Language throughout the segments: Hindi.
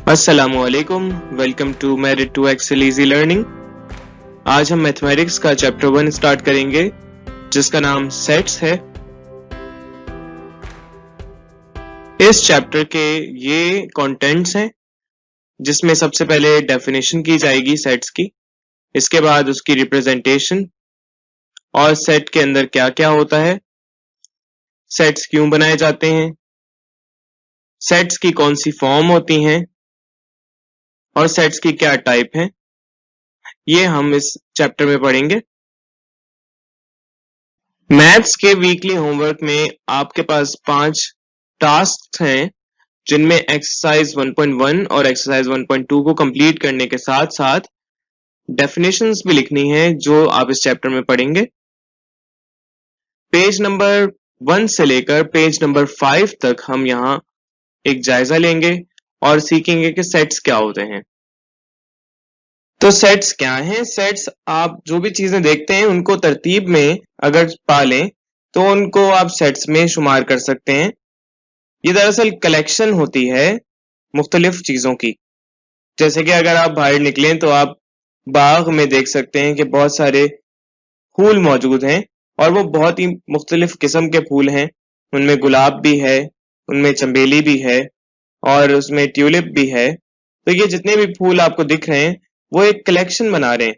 अस्सलामुअलैकुम, welcome to merit to excel easy learning. आज हम मैथमेटिक्स का चैप्टर 1 स्टार्ट करेंगे जिसका नाम सेट्स है। इस चैप्टर के ये कंटेंट्स हैं जिसमें सबसे पहले डेफिनेशन की जाएगी सेट्स की, इसके बाद उसकी रिप्रेजेंटेशन और सेट के अंदर क्या क्या होता है, सेट्स क्यों बनाए जाते हैं, सेट्स की कौन सी फॉर्म होती हैं और सेट्स की क्या टाइप है, ये हम इस चैप्टर में पढ़ेंगे। मैथ्स के वीकली होमवर्क में आपके पास 5 टास्क हैं जिनमें एक्सरसाइज 1.1 और एक्सरसाइज 1.2 को कंप्लीट करने के साथ साथ डेफिनेशंस भी लिखनी है जो आप इस चैप्टर में पढ़ेंगे। पेज नंबर 1 से लेकर पेज नंबर 5 तक हम यहाँ एक जायजा लेंगे और सीखेंगे कि सेट्स क्या होते हैं। तो सेट्स क्या हैं? सेट्स आप जो भी चीजें देखते हैं उनको तरतीब में अगर पालें तो उनको आप सेट्स में शुमार कर सकते हैं। ये दरअसल कलेक्शन होती है मुख्तलिफ चीजों की। जैसे कि अगर आप बाहर निकलें तो आप बाग में देख सकते हैं कि बहुत सारे फूल मौजूद हैं और वो बहुत ही मुख्तलिफ किस्म के फूल हैं। उनमें गुलाब भी है, उनमें चमेली भी है और उसमें ट्यूलिप भी है। तो ये जितने भी फूल आपको दिख रहे हैं वो एक कलेक्शन बना रहे हैं,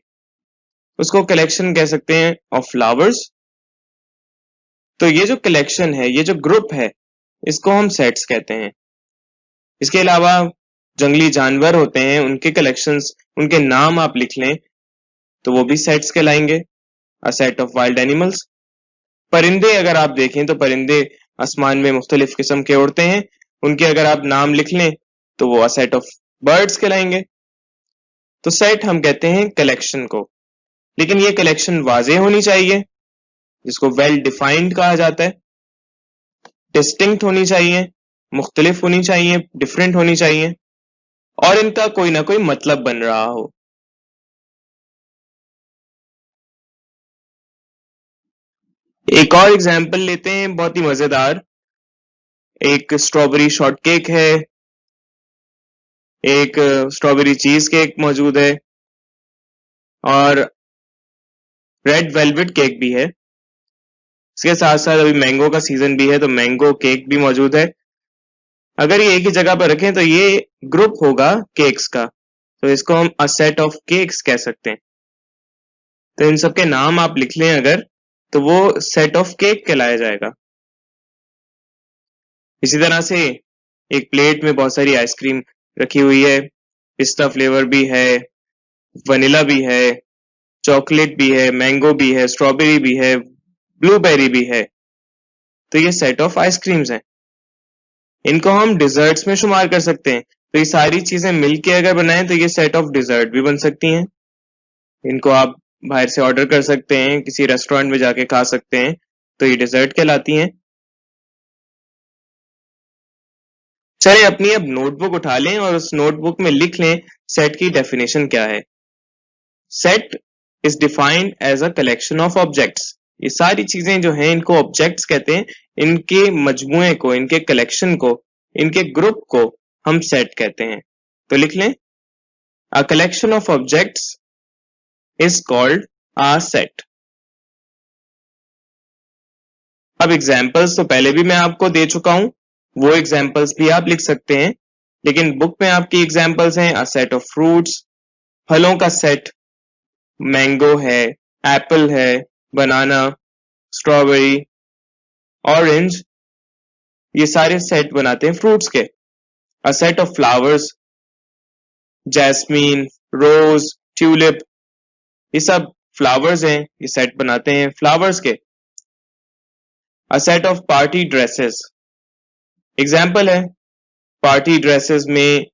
उसको कलेक्शन कह सकते हैं ऑफ फ्लावर्स। तो ये जो कलेक्शन है, ये जो ग्रुप है, इसको हम सेट्स कहते हैं। इसके अलावा जंगली जानवर होते हैं, उनके कलेक्शंस, उनके नाम आप लिख लें तो वो भी सेट्स कहलाएंगे, a set of wild animals. परिंदे अगर आप देखें तो परिंदे आसमान में मुख्तलिफ किस्म के उड़ते हैं, उनके अगर आप नाम लिख लें तो वो अ सेट ऑफ बर्ड्स कहलाएंगे। तो सेट हम कहते हैं कलेक्शन को, लेकिन ये कलेक्शन वाज़े होनी चाहिए, जिसको वेल डिफाइंड कहा जाता है, डिस्टिंक्ट होनी चाहिए, मुख्तलिफ होनी चाहिए, डिफरेंट होनी चाहिए और इनका कोई ना कोई मतलब बन रहा हो। एक और एग्जाम्पल लेते हैं, बहुत ही मजेदार। एक स्ट्रॉबेरी शॉर्ट केक है, एक स्ट्रॉबेरी चीज केक मौजूद है और रेड वेलवेट केक भी है। इसके साथ साथ अभी मैंगो का सीजन भी है तो मैंगो केक भी मौजूद है। अगर ये एक ही जगह पर रखें तो ये ग्रुप होगा केक्स का, तो इसको हम अ सेट ऑफ केक्स कह सकते हैं। तो इन सबके नाम आप लिख लें अगर, तो वो सेट ऑफ केक कहलाया जाएगा। इसी तरह से एक प्लेट में बहुत सारी आइसक्रीम रखी हुई है, पिस्ता फ्लेवर भी है, वनीला भी है, चॉकलेट भी है, मैंगो भी है, स्ट्रॉबेरी भी है, ब्लूबेरी भी है। तो ये सेट ऑफ आइसक्रीम्स हैं। इनको हम डिजर्ट्स में शुमार कर सकते हैं। तो ये सारी चीजें मिलके अगर बनाएं तो ये सेट ऑफ डिजर्ट भी बन सकती हैं। इनको आप बाहर से ऑर्डर कर सकते हैं, किसी रेस्टोरेंट में जाके खा सकते हैं, तो ये डिजर्ट कहलाती हैं। चलिए अपनी अब नोटबुक उठा लें और उस नोटबुक में लिख लें सेट की डेफिनेशन क्या है। Set is defined as a collection of objects. ये सारी चीजें जो हैं इनको ऑब्जेक्ट्स कहते हैं। इनके मजमुए को, इनके कलेक्शन को, इनके ग्रुप को हम सेट कहते हैं। तो लिख लें, अ collection of objects is called a set. अब एग्जाम्पल्स तो पहले भी मैं आपको दे चुका हूं, वो एग्जाम्पल्स भी आप लिख सकते हैं, लेकिन बुक में आपकी एग्जाम्पल्स हैं अ सेट ऑफ फ्रूट्स, फलों का सेट, मैंगो है, एप्पल है, बनाना, स्ट्रॉबेरी, ऑरेंज, ये सारे सेट बनाते हैं फ्रूट्स के। A set of flowers, jasmine, rose, tulip, ये सब फ्लावर्स हैं, ये सेट बनाते हैं फ्लावर्स के। A set of party dresses, example है, पार्टी ड्रेसेस में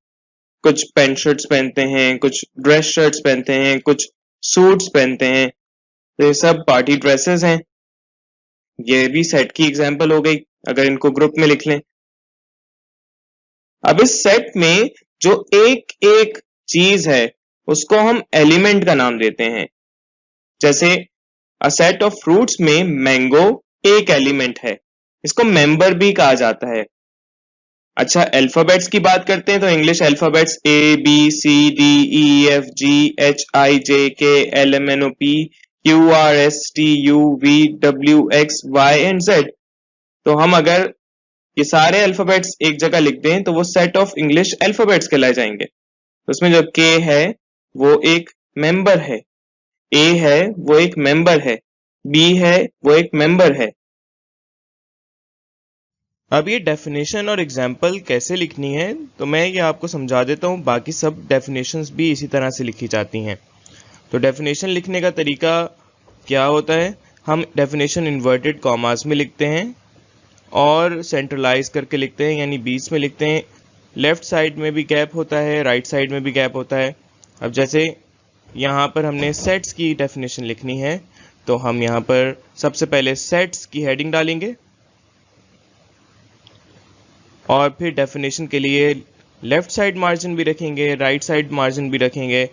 कुछ पैंट शर्ट्स पहनते हैं, कुछ ड्रेस शर्ट्स पहनते हैं, कुछ सूट्स पहनते हैं, तो ये सब पार्टी ड्रेसेस हैं। ये भी सेट की एग्जाम्पल हो गई अगर इनको ग्रुप में लिख लें। अब इस सेट में जो एक एक चीज है उसको हम एलिमेंट का नाम देते हैं। जैसे अ सेट ऑफ फ्रूट्स में मैंगो एक एलिमेंट है, इसको मेंबर भी कहा जाता है। अच्छा, अल्फाबेट्स की बात करते हैं तो English alphabets ABCDEFGHIJKLMNOP QRSTUVWXY and Z। तो हम अगर ये सारे अल्फाबेट्स एक जगह लिख दें तो वो सेट ऑफ इंग्लिश अल्फाबेट्स कहलाए जाएंगे। तो उसमें जो K है वो एक मेंबर है, A है वो एक मेंबर है, B है वो एक मेंबर है। अब ये डेफिनेशन और एग्जाम्पल कैसे लिखनी है तो मैं ये आपको समझा देता हूँ। बाकी सब डेफिनेशंस भी इसी तरह से लिखी जाती हैं। तो डेफिनेशन लिखने का तरीका क्या होता है, हम डेफिनेशन इन्वर्टेड कॉमास में लिखते हैं और सेंट्रलाइज करके लिखते हैं, यानी बीच में लिखते हैं। लेफ्ट साइड में भी गैप होता है, राइट साइड में भी गैप होता है। अब जैसे यहाँ पर हमने सेट्स की डेफिनेशन लिखनी है तो हम यहाँ पर सबसे पहले सेट्स की हेडिंग डालेंगे और फिर डेफिनेशन के लिए लेफ्ट साइड मार्जिन भी रखेंगे, राइट साइड मार्जिन भी रखेंगे।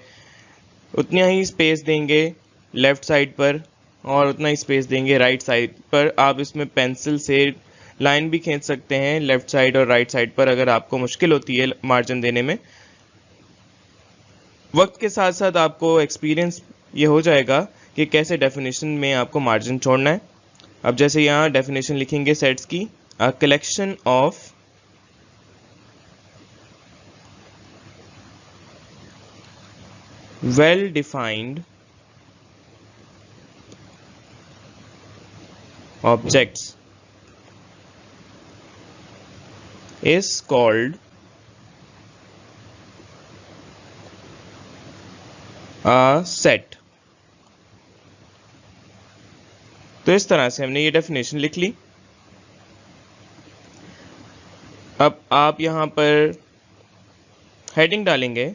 उतना ही स्पेस देंगे लेफ्ट साइड पर और उतना ही स्पेस देंगे राइट साइड पर। आप इसमें पेंसिल से लाइन भी खींच सकते हैं लेफ्ट साइड और राइट साइड पर अगर आपको मुश्किल होती है मार्जिन देने में। वक्त के साथ साथ आपको एक्सपीरियंस ये हो जाएगा कि कैसे डेफिनेशन में आपको मार्जिन छोड़ना है। अब जैसे यहाँ डेफिनेशन लिखेंगे सेट्स की, अ collection of well-defined objects is called a set। तो इस तरह से हमने ये डेफिनेशन लिख ली। अब आप यहां पर हेडिंग डालेंगे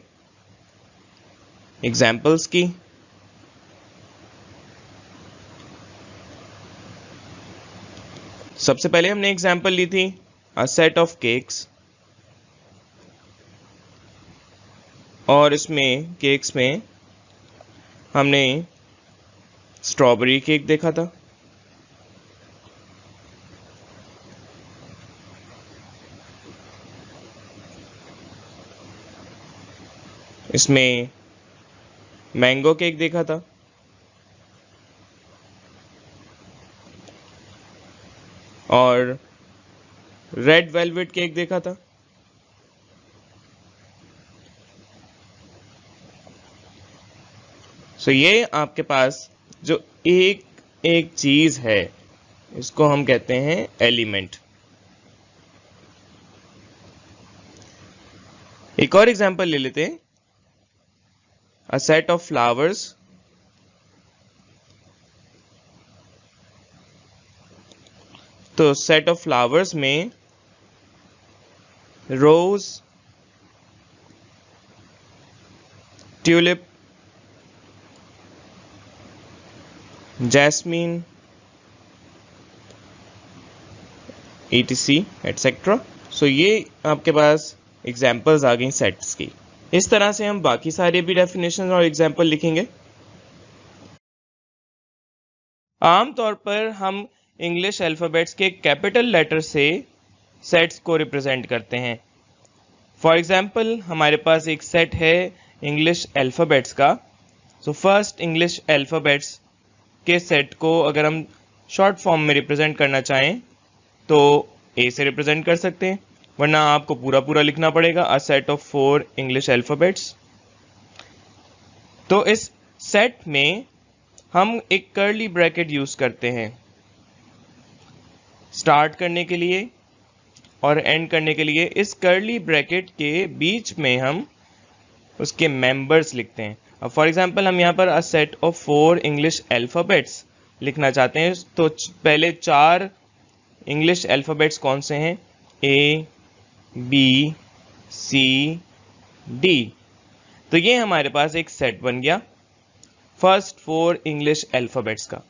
एग्जाम्पल्स की। सबसे पहले हमने एग्जाम्पल ली थी अ सेट ऑफ केक्स, और इसमें केक्स में हमने स्ट्रॉबेरी केक देखा था। इसमें मैंगो केक देखा था, और रेड वेलवेट केक देखा था। सो ये आपके पास जो एक एक चीज है इसको हम कहते हैं एलिमेंट। एक और एग्जांपल ले लेते हैं, अ सेट ऑफ फ्लावर्स। तो सेट ऑफ फ्लावर्स में रोज, ट्यूलिप, जैस्मीन, etc एटसेट्रा। सो ये आपके पास एग्जाम्पल्स आ गई सेट्स की। इस तरह से हम बाकी सारे भी डेफिनेशन और एग्जाम्पल लिखेंगे। आमतौर पर हम इंग्लिश अल्फ़ाबेट्स के कैपिटल लेटर से सेट्स को रिप्रेजेंट करते हैं। फॉर एग्जाम्पल हमारे पास एक सेट है इंग्लिश अल्फ़ाबेट्स का। सो फर्स्ट इंग्लिश अल्फ़ाबेट्स के सेट को अगर हम शॉर्ट फॉर्म में रिप्रेजेंट करना चाहें तो ए से रिप्रेजेंट कर सकते हैं, वरना आपको पूरा पूरा लिखना पड़ेगा, अ सेट ऑफ 4 इंग्लिश अल्फ़ाबेट्स। तो इस सेट में हम एक कर्ली ब्रैकेट यूज करते हैं स्टार्ट करने के लिए और एंड करने के लिए। इस कर्ली ब्रैकेट के बीच में हम उसके मेंबर्स लिखते हैं। अब फॉर एग्जांपल हम यहाँ पर अ सेट ऑफ 4 इंग्लिश अल्फ़ाबेट्स लिखना चाहते हैं, तो पहले 4 इंग्लिश अल्फ़ाबेट्स कौन से हैं, ए, बी, सी, डी। तो ये हमारे पास एक सेट बन गया फर्स्ट 4 इंग्लिश अल्फ़ाबेट्स का।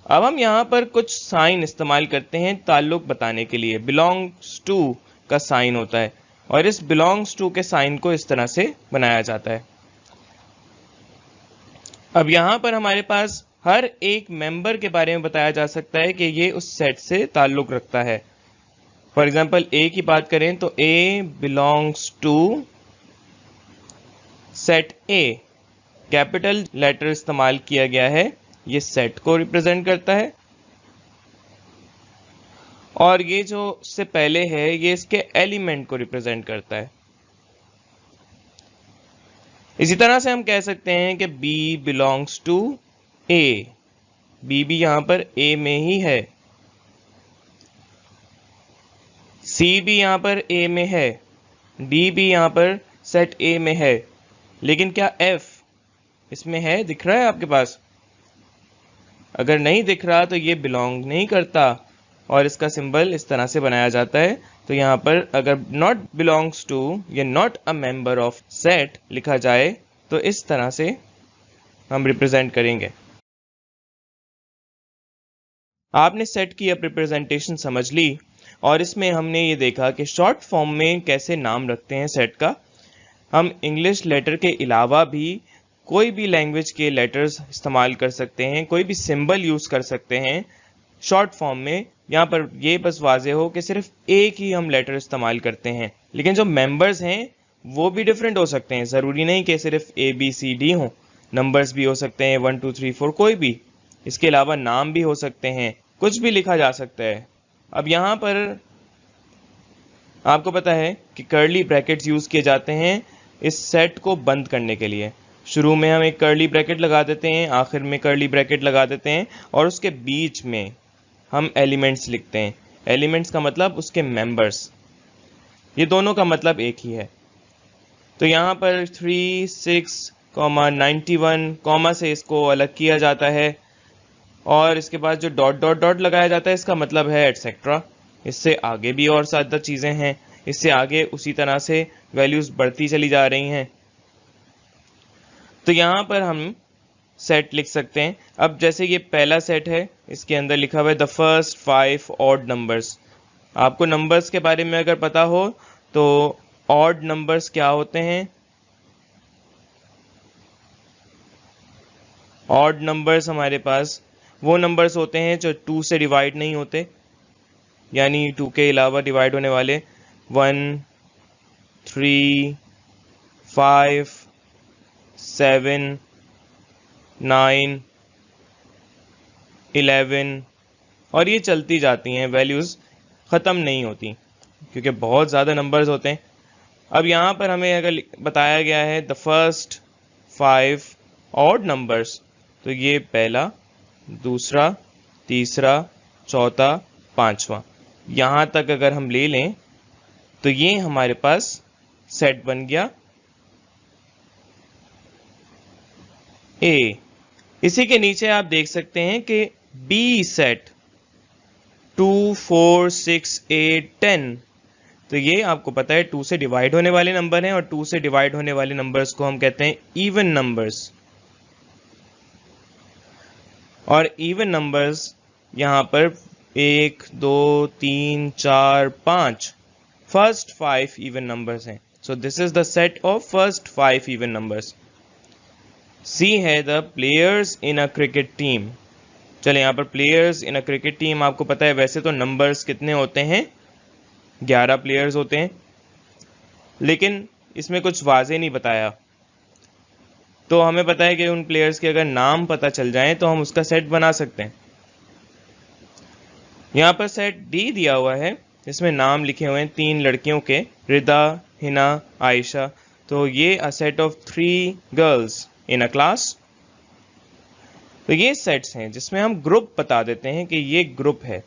अब हम यहाँ पर कुछ साइन इस्तेमाल करते हैं ताल्लुक बताने के लिए। बिलोंग्स टू का साइन होता है और इस बिलोंग्स टू के साइन को इस तरह से बनाया जाता है। अब यहाँ पर हमारे पास हर एक मेंबर के बारे में बताया जा सकता है कि ये उस सेट से ताल्लुक रखता है। फॉर एग्जाम्पल ए की बात करें तो A belongs to set A. Capital letter इस्तेमाल किया गया है, ये सेट को रिप्रेजेंट करता है, और ये जो इससे पहले है ये इसके एलिमेंट को रिप्रेजेंट करता है। इसी तरह से हम कह सकते हैं कि B belongs to A। B भी यहां पर A में ही है, C भी यहां पर A में है, D भी यहां पर सेट A में है, लेकिन क्या F इसमें है? दिख रहा है आपके पास? अगर नहीं दिख रहा तो ये बिलोंग नहीं करता, और इसका सिंबल इस तरह से बनाया जाता है। तो यहाँ पर अगर नॉट बिलोंग्स टू या not a member of set लिखा जाए तो इस तरह से हम रिप्रेजेंट करेंगे। आपने सेट की अब रिप्रेजेंटेशन समझ ली, और इसमें हमने ये देखा कि शॉर्ट फॉर्म में कैसे नाम रखते हैं सेट का। हम इंग्लिश लेटर के अलावा भी कोई भी लैंग्वेज के लेटर्स इस्तेमाल कर सकते हैं, कोई भी सिंबल यूज कर सकते हैं शॉर्ट फॉर्म में। यहाँ पर ये बस वाजे हो कि सिर्फ एक ही हम लेटर इस्तेमाल करते हैं, लेकिन जो मेंबर्स हैं वो भी डिफरेंट हो सकते हैं। ज़रूरी नहीं कि सिर्फ ABCD हो, नंबर्स भी हो सकते हैं 1 2 3 4, कोई भी। इसके अलावा नाम भी हो सकते हैं, कुछ भी लिखा जा सकता है। अब यहाँ पर आपको पता है कि कर्ली ब्रैकेट्स यूज किए जाते हैं इस सेट को बंद करने के लिए। शुरू में हम एक कर्ली ब्रैकेट लगा देते हैं, आखिर में कर्ली ब्रैकेट लगा देते हैं, और उसके बीच में हम एलिमेंट्स लिखते हैं। एलिमेंट्स का मतलब उसके मेंबर्स, ये दोनों का मतलब एक ही है। तो यहाँ पर 3 6 91 कॉमा से इसको अलग किया जाता है, और इसके बाद जो डॉट डॉट डॉट लगाया जाता है इसका मतलब है एटसेट्रा। इससे आगे भी और ज़्यादा चीज़ें हैं, इससे आगे उसी तरह से वैल्यूज बढ़ती चली जा रही हैं। तो यहाँ पर हम सेट लिख सकते हैं। अब जैसे ये पहला सेट है, इसके अंदर लिखा हुआ है द फर्स्ट 5 ऑड नंबर्स। आपको नंबर्स के बारे में अगर पता हो तो ऑड नंबर्स क्या होते हैं? ऑड नंबर्स हमारे पास वो नंबर्स होते हैं जो 2 से डिवाइड नहीं होते, यानी 2 के अलावा डिवाइड होने वाले 1 3 5 7 9 11, और ये चलती जाती हैं, वैल्यूज़ ख़त्म नहीं होती क्योंकि बहुत ज़्यादा नंबर्स होते हैं। अब यहाँ पर हमें अगर बताया गया है द फर्स्ट 5 ऑड नंबर्स, तो ये पहला, दूसरा, तीसरा, चौथा, पांचवा, यहाँ तक अगर हम ले लें तो ये हमारे पास सेट बन गया A। इसी के नीचे आप देख सकते हैं कि B सेट 2 4 6 8 10, तो ये आपको पता है 2 से डिवाइड होने वाले नंबर हैं, और 2 से डिवाइड होने वाले नंबर्स को हम कहते हैं इवन नंबर्स। और इवन नंबर्स यहाँ पर 1 2 3 4 5 फर्स्ट 5 इवन नंबर्स हैं। So this is the set of first 5 even numbers. C है the players in a cricket team. चले यहाँ पर players in a cricket team, आपको पता है वैसे तो नंबर्स कितने होते हैं, 11 प्लेयर्स होते हैं, लेकिन इसमें कुछ वाज़े नहीं बताया। तो हमें पता है कि उन प्लेयर्स के अगर नाम पता चल जाए तो हम उसका सेट बना सकते हैं। यहाँ पर सेट D दिया हुआ है, इसमें नाम लिखे हुए हैं 3 लड़कियों के, रिदा, हिना, आयशा। तो ये अ set of 3 girls in a class. तो ये सेट्स हैं जिसमें हम ग्रुप बता देते हैं कि ये ग्रुप है।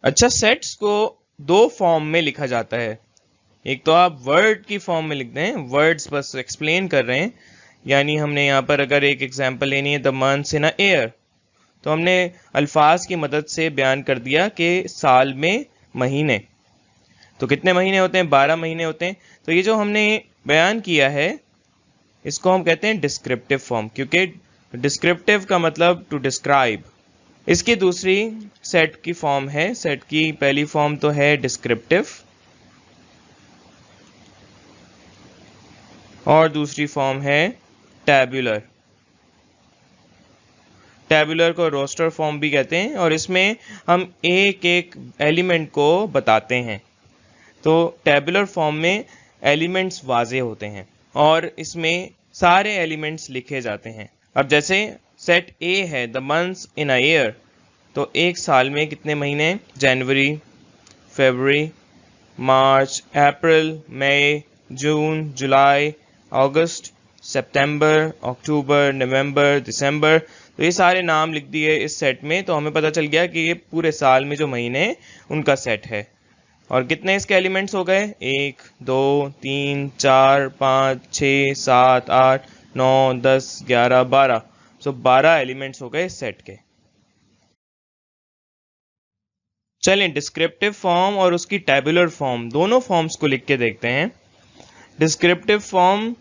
अच्छा, सेट्स को 2 फॉर्म में लिखा जाता है। एक तो आप वर्ड की फॉर्म में लिख दें, वर्ड्स बस एक्सप्लेन कर रहे हैं, यानी हमने यहाँ पर अगर एक एग्जांपल लेनी है the months in a year, तो हमने अल्फाज की मदद से बयान कर दिया कि साल में महीने, तो कितने महीने होते हैं? 12 महीने होते हैं। तो ये जो हमने बयान किया है इसको हम कहते हैं डिस्क्रिप्टिव फॉर्म, क्योंकि डिस्क्रिप्टिव का मतलब टू डिस्क्राइब। इसकी दूसरी सेट की फॉर्म है, सेट की पहली फॉर्म तो है डिस्क्रिप्टिव, और दूसरी फॉर्म है टैब्यूलर। टेबुलर को रोस्टर फॉर्म भी कहते हैं, और इसमें हम एक एक एलिमेंट को बताते हैं। तो टेबुलर फॉर्म में एलिमेंट्स वाज़े होते हैं और इसमें सारे एलिमेंट्स लिखे जाते हैं। अब जैसे सेट ए है the months in a year, तो एक साल में कितने महीने? जनवरी, फरवरी, मार्च, अप्रैल, मई, जून, जुलाई, अगस्त, सितंबर, अक्टूबर, नवंबर, दिसंबर। तो ये सारे नाम लिख दिए इस सेट में, तो हमें पता चल गया कि ये पूरे साल में जो महीने हैं उनका सेट है। और कितने इसके एलिमेंट्स हो गए? 1, 2, 3, 4, 5, 6, 7, 8, 9, 10, 11, 12। सो 12 एलिमेंट्स हो गए इस सेट के। चलें डिस्क्रिप्टिव फॉर्म और उसकी टेबुलर फॉर्म दोनों फॉर्म्स को लिख के देखते हैं। डिस्क्रिप्टिव फॉर्म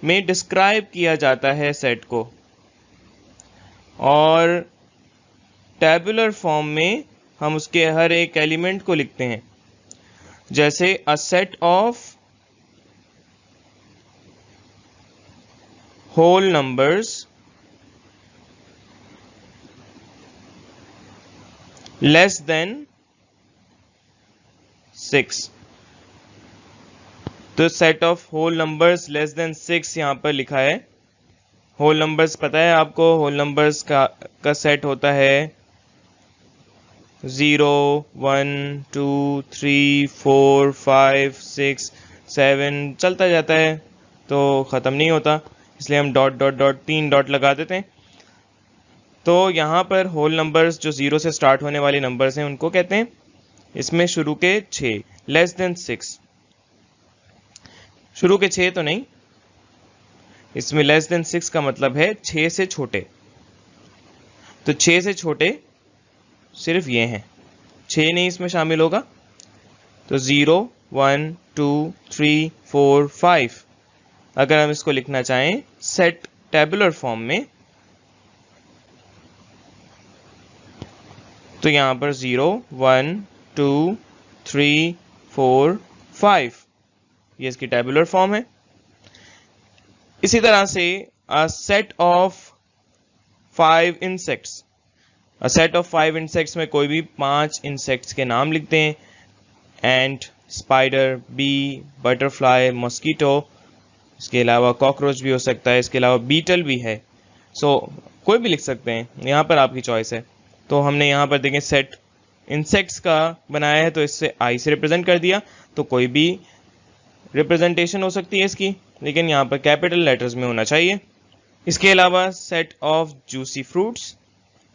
में डिस्क्राइब किया जाता है सेट को, और टेबुलर फॉर्म में हम उसके हर एक एलिमेंट को लिखते हैं। जैसे a set of whole numbers less than 6। तो set of whole numbers less than 6 यहां पर लिखा है। होल नंबर्स पता है आपको, होल नंबर्स का सेट होता है 0, 1, 2, 3, 4, 5, 6, 7 चलता जाता है, तो ख़त्म नहीं होता, इसलिए हम डॉट डॉट डॉट 3 डॉट लगा देते हैं। तो यहाँ पर होल नंबर्स जो 0 से स्टार्ट होने वाले नंबर्स हैं उनको कहते हैं, इसमें शुरू के 6 लेस देन 6, शुरू के 6 तो नहीं, इसमें लेस देन 6 का मतलब है 6 से छोटे। तो 6 से छोटे सिर्फ ये हैं, 6 नहीं इसमें शामिल होगा। तो 0, 1, 2, 3, 4, 5 अगर हम इसको लिखना चाहें सेट टेबुलर फॉर्म में, तो यहां पर 0, 1, 2, 3, 4, 5 ये इसकी टेबुलर फॉर्म है। इसी तरह से अ set of 5 insects, a set of 5 insects में कोई भी 5 इंसेक्ट्स के नाम लिखते हैं। एंट, स्पाइडर, बी, बटरफ्लाई, मॉस्किटो, इसके अलावा कॉकरोच भी हो सकता है, इसके अलावा बीटल भी है। सो कोई भी लिख सकते हैं, यहाँ पर आपकी चॉइस है। तो हमने यहाँ पर देखें सेट इंसेक्ट्स का बनाया है, तो इससे आई से रिप्रेजेंट कर दिया, तो कोई भी रिप्रेजेंटेशन हो सकती है इसकी, लेकिन यहाँ पर कैपिटल लेटर्स में होना चाहिए। इसके अलावा सेट ऑफ जूसी फ्रूट्स,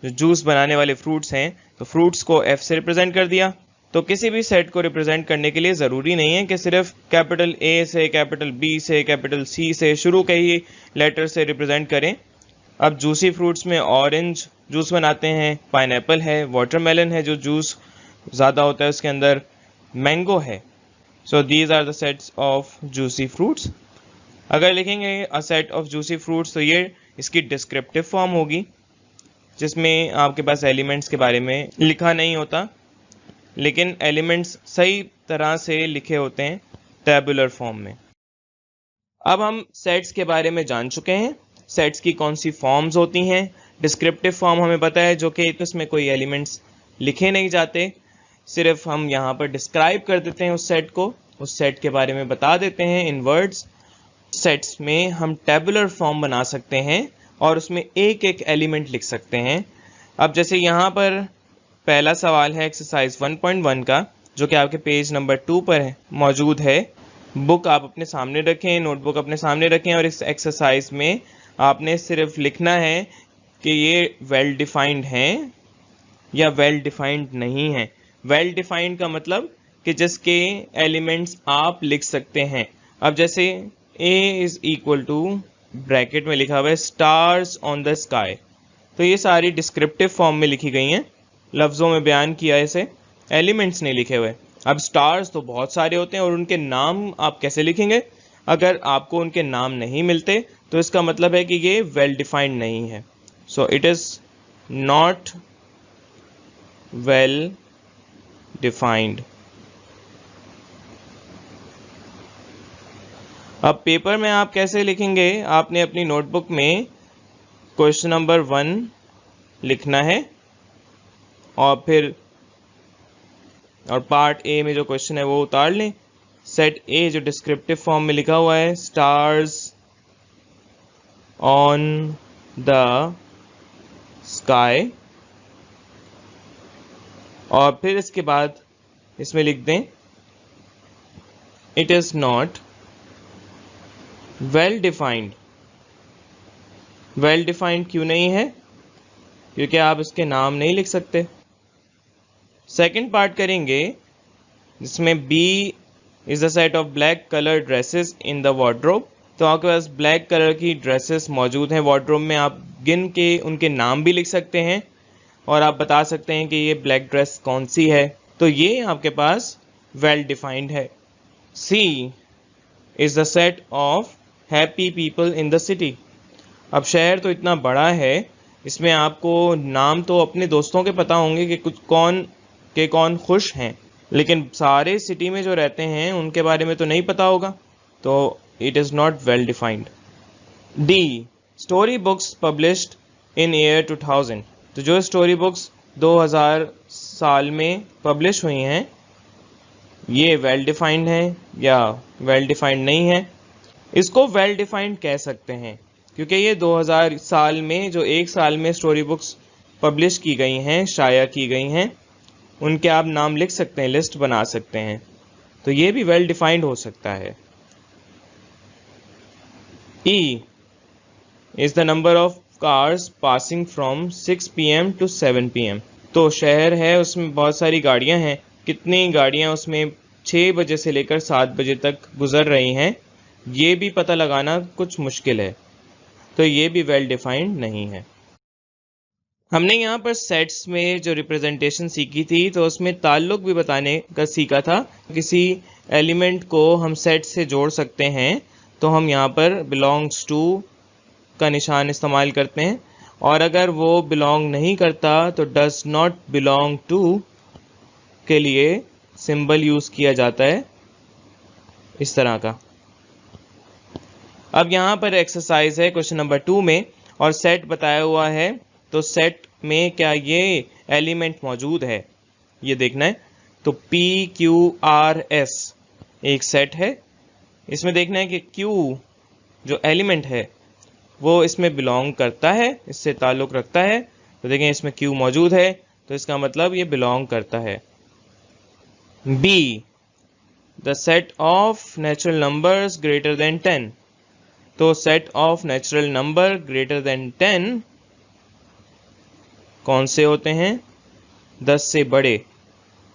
जो जूस बनाने वाले फ्रूट्स हैं, तो फ्रूट्स को एफ से रिप्रेजेंट कर दिया। तो किसी भी सेट को रिप्रेजेंट करने के लिए ज़रूरी नहीं है कि सिर्फ कैपिटल ए से, कैपिटल बी से, कैपिटल सी से, शुरू के ही लेटर से रिप्रेजेंट करें। अब जूसी फ्रूट्स में ऑरेंज जूस बनाते हैं, पाइनएप्पल है, वाटरमेलन है जो जूस ज़्यादा होता है उसके अंदर, मैंगो है। So these are the sets of juicy fruits. अगर लिखेंगे a set of juicy fruits, तो ये इसकी डिस्क्रिप्टिव फॉर्म होगी, जिसमें आपके पास एलिमेंट्स के बारे में लिखा नहीं होता, लेकिन एलिमेंट्स सही तरह से लिखे होते हैं टेबुलर फॉर्म में। अब हम सेट्स के बारे में जान चुके हैं, सेट्स की कौन सी फॉर्म्स होती हैं। डिस्क्रिप्टिव फॉर्म हमें पता है, जो कि इसमें कोई एलिमेंट्स लिखे नहीं जाते, सिर्फ हम यहाँ पर डिस्क्राइब कर देते हैं उस सेट को, उस सेट के बारे में बता देते हैं इन वर्ड्स। सेट्स में हम टेबुलर फॉर्म बना सकते हैं और उसमें एक एक एलिमेंट लिख सकते हैं। अब जैसे यहाँ पर पहला सवाल है एक्सरसाइज 1.1 का, जो कि आपके पेज नंबर 2 पर है, मौजूद है। बुक आप अपने सामने रखें, नोटबुक अपने सामने रखें, और इस एक्सरसाइज में आपने सिर्फ लिखना है कि ये वेल डिफाइंड हैं या वेल डिफाइंड नहीं है। वेल डिफाइंड का मतलब कि जिसके एलिमेंट्स आप लिख सकते हैं। अब जैसे A is equal to bracket में लिखा हुआ है स्टार्स ऑन द स्काई, तो ये सारी डिस्क्रिप्टिव फॉर्म में लिखी गई हैं, लफ्ज़ों में बयान किया है इसे, एलिमेंट्स नहीं लिखे हुए। अब स्टार्स तो बहुत सारे होते हैं और उनके नाम आप कैसे लिखेंगे? अगर आपको उनके नाम नहीं मिलते तो इसका मतलब है कि ये वेल डिफाइंड नहीं है। So it is not well defined. अब पेपर में आप कैसे लिखेंगे? आपने अपनी नोटबुक में क्वेश्चन नंबर 1 लिखना है और फिर पार्ट ए में जो क्वेश्चन है वो उतार लें। सेट ए जो डिस्क्रिप्टिव फॉर्म में लिखा हुआ है, स्टार्स ऑन द स्काई, और फिर इसके बाद इसमें लिख दें it is not well defined. Well defined क्यों नहीं है? क्योंकि आप इसके नाम नहीं लिख सकते। सेकंड पार्ट करेंगे जिसमें B is the set of black colour dresses in the wardrobe. तो आपके पास ब्लैक कलर की ड्रेसेस मौजूद हैं वार्डरोब में, आप गिन के उनके नाम भी लिख सकते हैं और आप बता सकते हैं कि ये ब्लैक ड्रेस कौन सी है। तो ये आपके पास वेल डिफाइंड है। C is the set of happy people in the city. अब शहर तो इतना बड़ा है, इसमें आपको नाम तो अपने दोस्तों के पता होंगे कि कौन खुश हैं, लेकिन सारे सिटी में जो रहते हैं उनके बारे में तो नहीं पता होगा, तो it is not well defined. D story books published in year 2000। तो जो स्टोरी बुक्स 2000 साल में पब्लिश हुई हैं ये वेल डिफाइंड है या वेल डिफाइंड नहीं है? इसको वेल डिफाइंड कह सकते हैं क्योंकि ये 2000 साल में जो एक साल में स्टोरी बुक्स पब्लिश की गई हैं, शाया की गई हैं, उनके आप नाम लिख सकते हैं, लिस्ट बना सकते हैं, तो ये भी वेल डिफाइंड हो सकता है। E is the number of cars passing from 6 PM to 7 PM। तो शहर है, उसमें बहुत सारी गाड़ियां हैं, कितनी गाड़ियां उसमें 6 बजे से लेकर 7 बजे तक गुजर रही हैं, ये भी पता लगाना कुछ मुश्किल है, तो ये भी वेल डिफाइंड नहीं है। हमने यहाँ पर सेट्स में जो रिप्रेजेंटेशन सीखी थी तो उसमें ताल्लुक भी बताने का सीखा था। किसी एलिमेंट को हम सेट से जोड़ सकते हैं तो हम यहाँ पर बिलोंग्स टू का निशान इस्तेमाल करते हैं, और अगर वो बिलोंग नहीं करता तो डज नॉट बिलोंग टू के लिए सिंबल यूज़ किया जाता है इस तरह का। अब यहाँ पर एक्सरसाइज है क्वेश्चन नंबर 2 में, और सेट बताया हुआ है, तो सेट में क्या ये एलिमेंट मौजूद है ये देखना है। तो PQRS एक सेट है, इसमें देखना है कि Q जो एलिमेंट है वो इसमें बिलोंग करता है, इससे ताल्लुक़ रखता है। तो देखें इसमें Q मौजूद है तो इसका मतलब ये बिलोंग करता है। B the set of natural numbers greater than 10। तो set of natural number greater than 10 कौन से होते हैं? 10 से बड़े।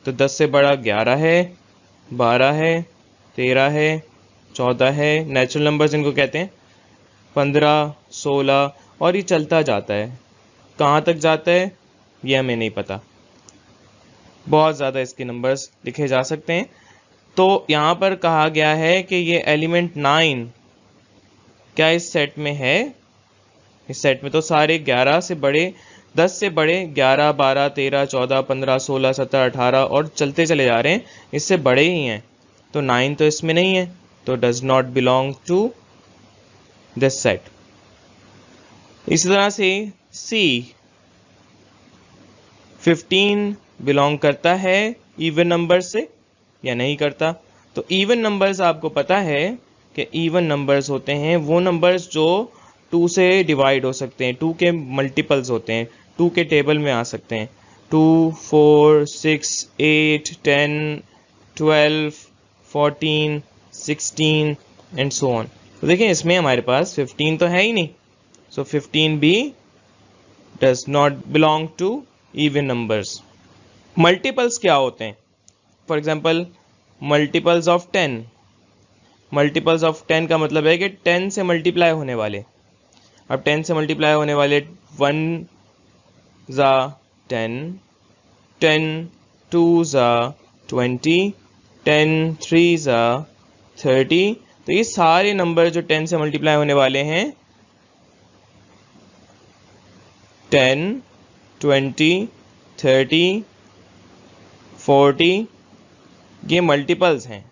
तो 10 से बड़ा 11 है, 12 है, 13 है, 14 है, नेचुरल नंबर्स इनको कहते हैं, 15, 16, और ये चलता जाता है। कहाँ तक जाता है ये हमें नहीं पता, बहुत ज़्यादा इसके नंबर्स लिखे जा सकते हैं। तो यहाँ पर कहा गया है कि ये एलिमेंट 9 क्या इस सेट में है? इस सेट में तो सारे 11 से बड़े, 10 से बड़े 11, 12, 13, 14, 15, 16, 17, 18 और चलते चले जा रहे हैं, इससे बड़े ही हैं, तो 9 तो इसमें नहीं है, तो does not belong to this set. इसी तरह से सी 15 बिलोंग करता है इवन नंबर से या नहीं करता? तो इवन नंबर्स आपको पता है कि इवन नंबर्स होते हैं वो नंबर्स जो 2 से डिवाइड हो सकते हैं, 2 के मल्टीपल्स होते हैं, 2 के टेबल में आ सकते हैं, 2, 4, 6, 8, 10, 12, 14, 16 एंड सो ऑन। तो देखें इसमें हमारे पास 15 तो है ही नहीं, सो 15 भी does not belong to even numbers. Multiples क्या होते हैं? For example multiples of 10। Multiples of 10 का मतलब है कि 10 से मल्टीप्लाई होने वाले। अब 10 से मल्टीप्लाई होने वाले 1 ज़ा 10, 10 2 ज़ा 20, 10 3 ज़ा 30। तो ये सारे नंबर जो 10 से मल्टीप्लाई होने वाले हैं 10, 20, 30, 40 ये मल्टीपल्स हैं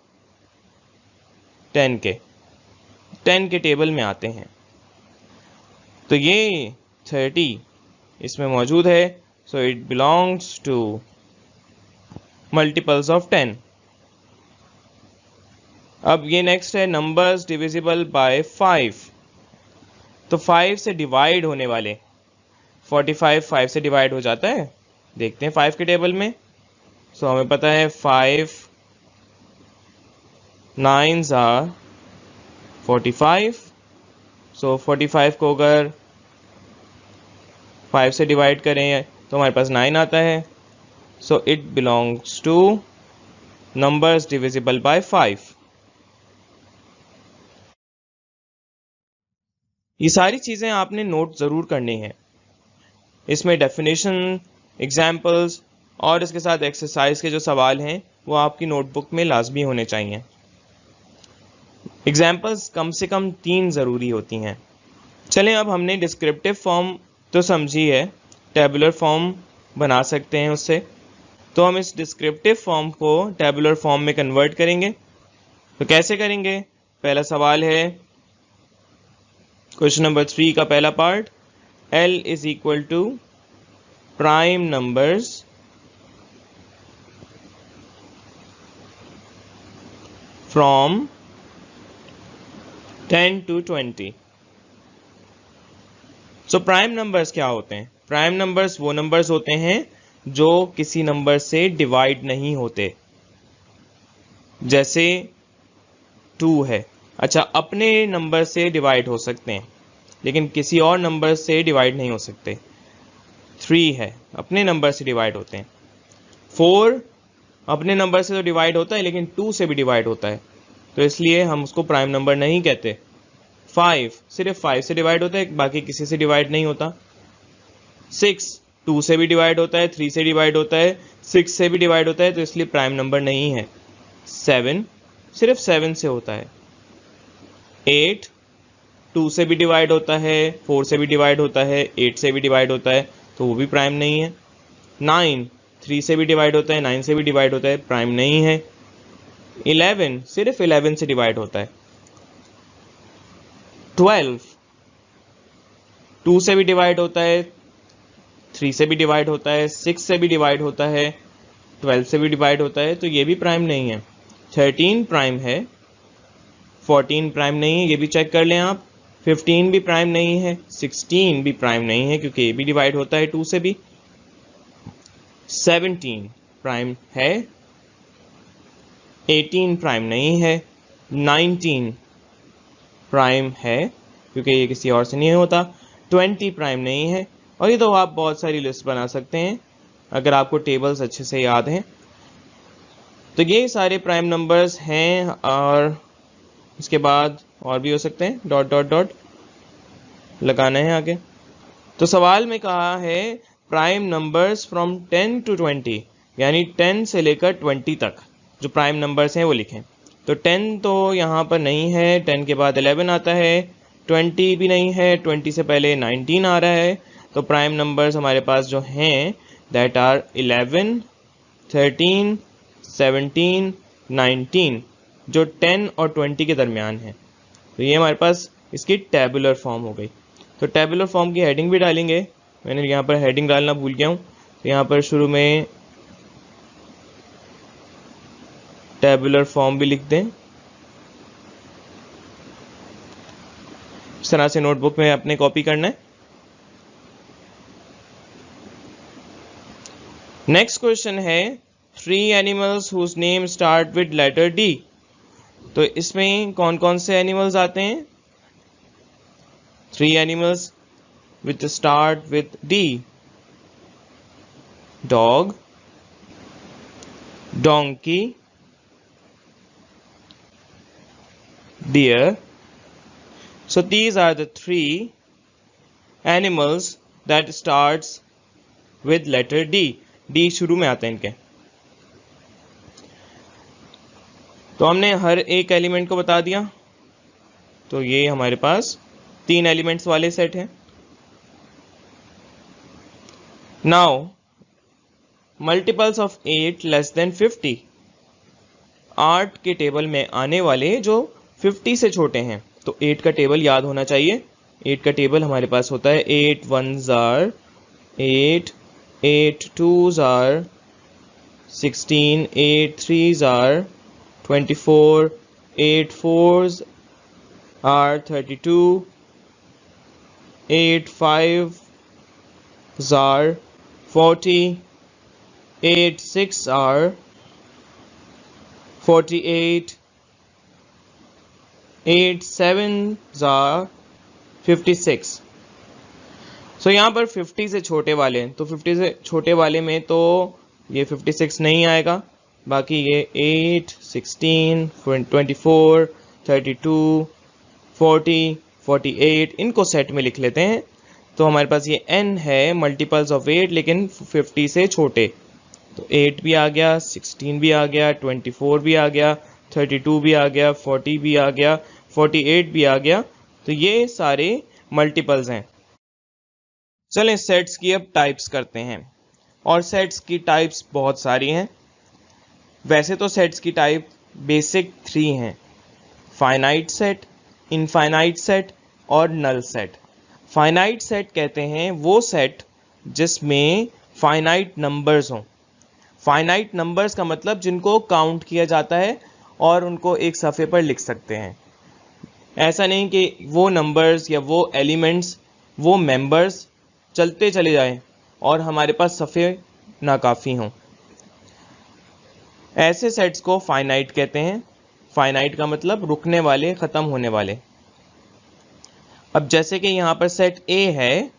10 के टेबल में आते हैं। तो ये 30 इसमें मौजूद है, so it belongs to multiples of 10। अब ये नेक्स्ट है नंबर्स डिविजिबल बाय 5। तो 5 से डिवाइड होने वाले 45 5 से डिवाइड हो जाता है, देखते हैं 5 के टेबल में। सो हमें पता है 5 9s आर 45। सो 45 को अगर 5 से डिवाइड करें तो हमारे पास 9 आता है, so it belongs two numbers divisible by 5। ये सारी चीज़ें आपने नोट ज़रूर करनी है। इसमें डेफिनेशन, एग्जाम्पल्स और इसके साथ एक्सरसाइज के जो सवाल हैं वो आपकी नोटबुक में लाजमी होने चाहिए। एग्जाम्पल्स कम से कम 3 ज़रूरी होती हैं। चलें, अब हमने डिस्क्रिप्टिव फॉर्म तो समझी है, टेबुलर फॉर्म बना सकते हैं उससे। तो हम इस डिस्क्रिप्टिव फॉर्म को टेबुलर फॉर्म में कन्वर्ट करेंगे। तो कैसे करेंगे? पहला सवाल है क्वेश्चन नंबर 3 का पहला part, L is equal to prime numbers from 10 to 20। So prime numbers क्या होते हैं? प्राइम नंबर्स वो नंबर्स होते हैं जो किसी नंबर से डिवाइड नहीं होते। जैसे 2 है, अच्छा अपने नंबर से डिवाइड हो सकते हैं लेकिन किसी और नंबर से डिवाइड नहीं हो सकते। 3 है, अपने नंबर से डिवाइड होते हैं। 4 अपने नंबर से तो डिवाइड होता है लेकिन 2 से भी डिवाइड होता है, तो इसलिए हम उसको प्राइम नंबर नहीं कहते। 5 सिर्फ 5 से डिवाइड होता है, बाकी किसी से डिवाइड नहीं होता। 6 2 से भी डिवाइड होता है, 3 से डिवाइड होता है, 6 से भी डिवाइड होता है, तो इसलिए प्राइम नंबर नहीं है। 7 सिर्फ 7 से होता है। 8 2 से भी डिवाइड होता है, 4 से भी डिवाइड होता है, 8 से भी डिवाइड होता है, तो वो भी प्राइम नहीं है। 9 3 से भी डिवाइड होता है, 9 से भी डिवाइड होता है, प्राइम नहीं है। 11 सिर्फ 11 से डिवाइड होता है। 12 2 से भी डिवाइड होता है, 3 से भी डिवाइड होता है, 6 से भी डिवाइड होता है, 12 से भी डिवाइड होता है, तो ये भी प्राइम नहीं है। 13 प्राइम है, 14 प्राइम नहीं है, ये भी चेक कर लें आप। 15 भी प्राइम नहीं है, 16 भी प्राइम नहीं है क्योंकि ये भी डिवाइड होता है 2 से भी। 17 प्राइम है, 18 प्राइम नहीं है, 19 प्राइम है क्योंकि ये किसी और से नहीं होता, 20 प्राइम नहीं है। और ये तो आप बहुत सारी लिस्ट बना सकते हैं अगर आपको टेबल्स अच्छे से याद हैं। तो ये सारे प्राइम नंबर्स हैं और इसके बाद और भी हो सकते हैं, डॉट डॉट डॉट लगाना है आगे। तो सवाल में कहा है प्राइम नंबर्स फ्रॉम 10 to 20, यानी 10 से लेकर 20 तक जो प्राइम नंबर्स हैं वो लिखें। तो 10 तो यहाँ पर नहीं है, 10 के बाद 11 आता है, 20 भी नहीं है, 20 से पहले 19 आ रहा है। तो प्राइम नंबर्स हमारे पास जो हैं दैट आर 11 13 17 19, जो 10 और 20 के दरमियान है। तो ये हमारे पास इसकी टेबुलर फॉर्म हो गई। तो टेबुलर फॉर्म की हेडिंग भी डालेंगे, मैंने यहाँ पर हेडिंग डालना भूल गया हूँ, तो यहाँ पर शुरू में टेबुलर फॉर्म भी लिख दें। इस तरह से नोटबुक में अपने कॉपी करना है। नेक्स्ट क्वेश्चन है 3 animals whose name start with letter D. तो इसमें कौन कौन से एनिमल्स आते हैं? 3 animals which start with D, dog, donkey, deer. So these are the 3 animals that starts with letter D. D शुरू में आते हैं इनके। तो हमने हर एक एलिमेंट को बता दिया। तो ये हमारे पास 3 एलिमेंट्स वाले सेट हैं। Now multiples of 8 less than 50, 8 के टेबल में आने वाले जो 50 से छोटे हैं, तो 8 का टेबल याद होना चाहिए। 8 का टेबल हमारे पास होता है 8 1s are 8, 8 2s are 16, 8 3s are 24, 8 4s are 32, 8 5s are 40, 8 6 are 48, 8 7s are 56। सो यहाँ पर 50 से छोटे वाले हैं, तो 50 से छोटे वाले में तो ये 56 नहीं आएगा, बाकी ये 8 16 24 32 40 48 इनको सेट में लिख लेते हैं। तो हमारे पास ये n है मल्टीपल्स ऑफ 8 लेकिन 50 से छोटे, तो 8 भी आ गया, 16 भी आ गया, 24 भी आ गया, 32 भी आ गया, 40 भी आ गया, 48 भी आ गया। तो ये सारे मल्टीपल्स हैं। चलें सेट्स की अब टाइप्स करते हैं, और सेट्स की टाइप्स बहुत सारी हैं। वैसे तो सेट्स की टाइप बेसिक 3 हैं, फाइनाइट सेट, इनफाइनाइट सेट और नल सेट। फाइनाइट सेट कहते हैं वो सेट जिसमें फाइनाइट नंबर्स हों। फाइनाइट नंबर्स का मतलब जिनको काउंट किया जाता है और उनको एक सफ़े पर लिख सकते हैं। ऐसा नहीं कि वो नंबर्स या वो एलिमेंट्स, वो मेंबर्स चलते चले जाएं और हमारे पास सफ़े नाकाफ़ी हों। ऐसे सेट्स को फाइनाइट कहते हैं। फाइनाइट का मतलब रुकने वाले, ख़त्म होने वाले। अब जैसे कि यहाँ पर सेट ए है,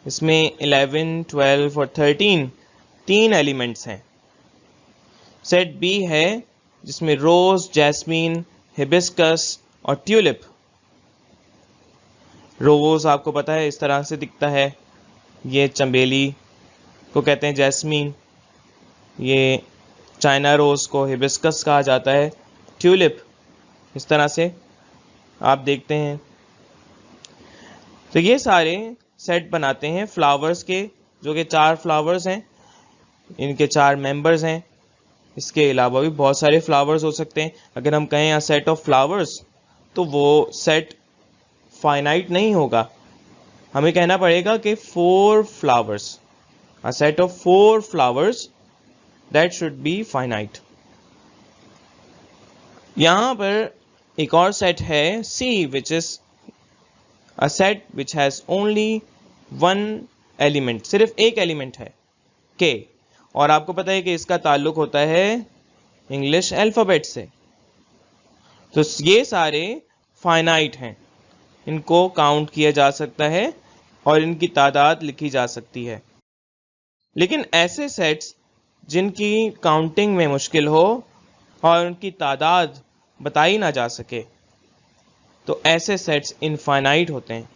इसमें 11 12 और 13 तीन एलिमेंट्स हैं। सेट बी है जिसमें रोज़, जैस्मीन, हिबिस्कस और ट्यूलिप। रोज़ आपको पता है इस तरह से दिखता है, ये चमेली को कहते हैं जैस्मीन, ये चाइना रोज़ को हिबिस्कस कहा जाता है, ट्यूलिप इस तरह से आप देखते हैं। तो ये सारे सेट बनाते हैं फ्लावर्स के, जो कि 4 फ्लावर्स हैं, इनके 4 मेंबर्स हैं। इसके अलावा भी बहुत सारे फ्लावर्स हो सकते हैं। अगर हम कहें अ सेट ऑफ फ्लावर्स तो वो सेट फाइनाइट नहीं होगा, हमें कहना पड़ेगा कि 4 flowers, a set of 4 flowers that should be finite. यहाँ पर एक और सेट है C, which is a set which has only 1 element, सिर्फ एक एलिमेंट है के, और आपको पता है कि इसका ताल्लुक होता है इंग्लिश अल्फ़ाबेट से। तो ये सारे फाइनाइट हैं, इनको काउंट किया जा सकता है और इनकी तादाद लिखी जा सकती है। लेकिन ऐसे सेट्स जिनकी काउंटिंग में मुश्किल हो और उनकी तादाद बताई ना जा सके, तो ऐसे सेट्स इनफाइनाइट होते हैं।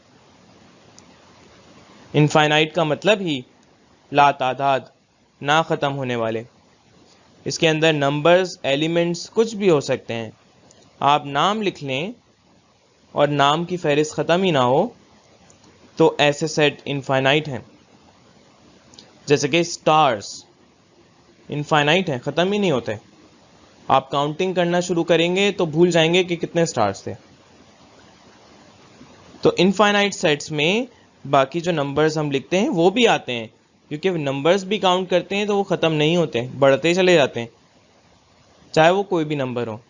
इनफाइनाइट का मतलब ही ला तादाद, ना ख़त्म होने वाले। इसके अंदर नंबर्स, एलिमेंट्स कुछ भी हो सकते हैं। आप नाम लिख लें और नाम की फहरिस्त ख़त्म ही ना हो, तो ऐसे सेट इनफाइनाइट हैं। जैसे कि स्टार्स इनफाइनाइट हैं, ख़त्म ही नहीं होते। आप काउंटिंग करना शुरू करेंगे तो भूल जाएंगे कि कितने स्टार्स थे। तो इनफाइनाइट सेट्स में बाकी जो नंबर्स हम लिखते हैं वो भी आते हैं, क्योंकि नंबर्स भी काउंट करते हैं तो वो ख़त्म नहीं होते, बढ़ते चले जाते हैं, चाहे वो कोई भी नंबर हो।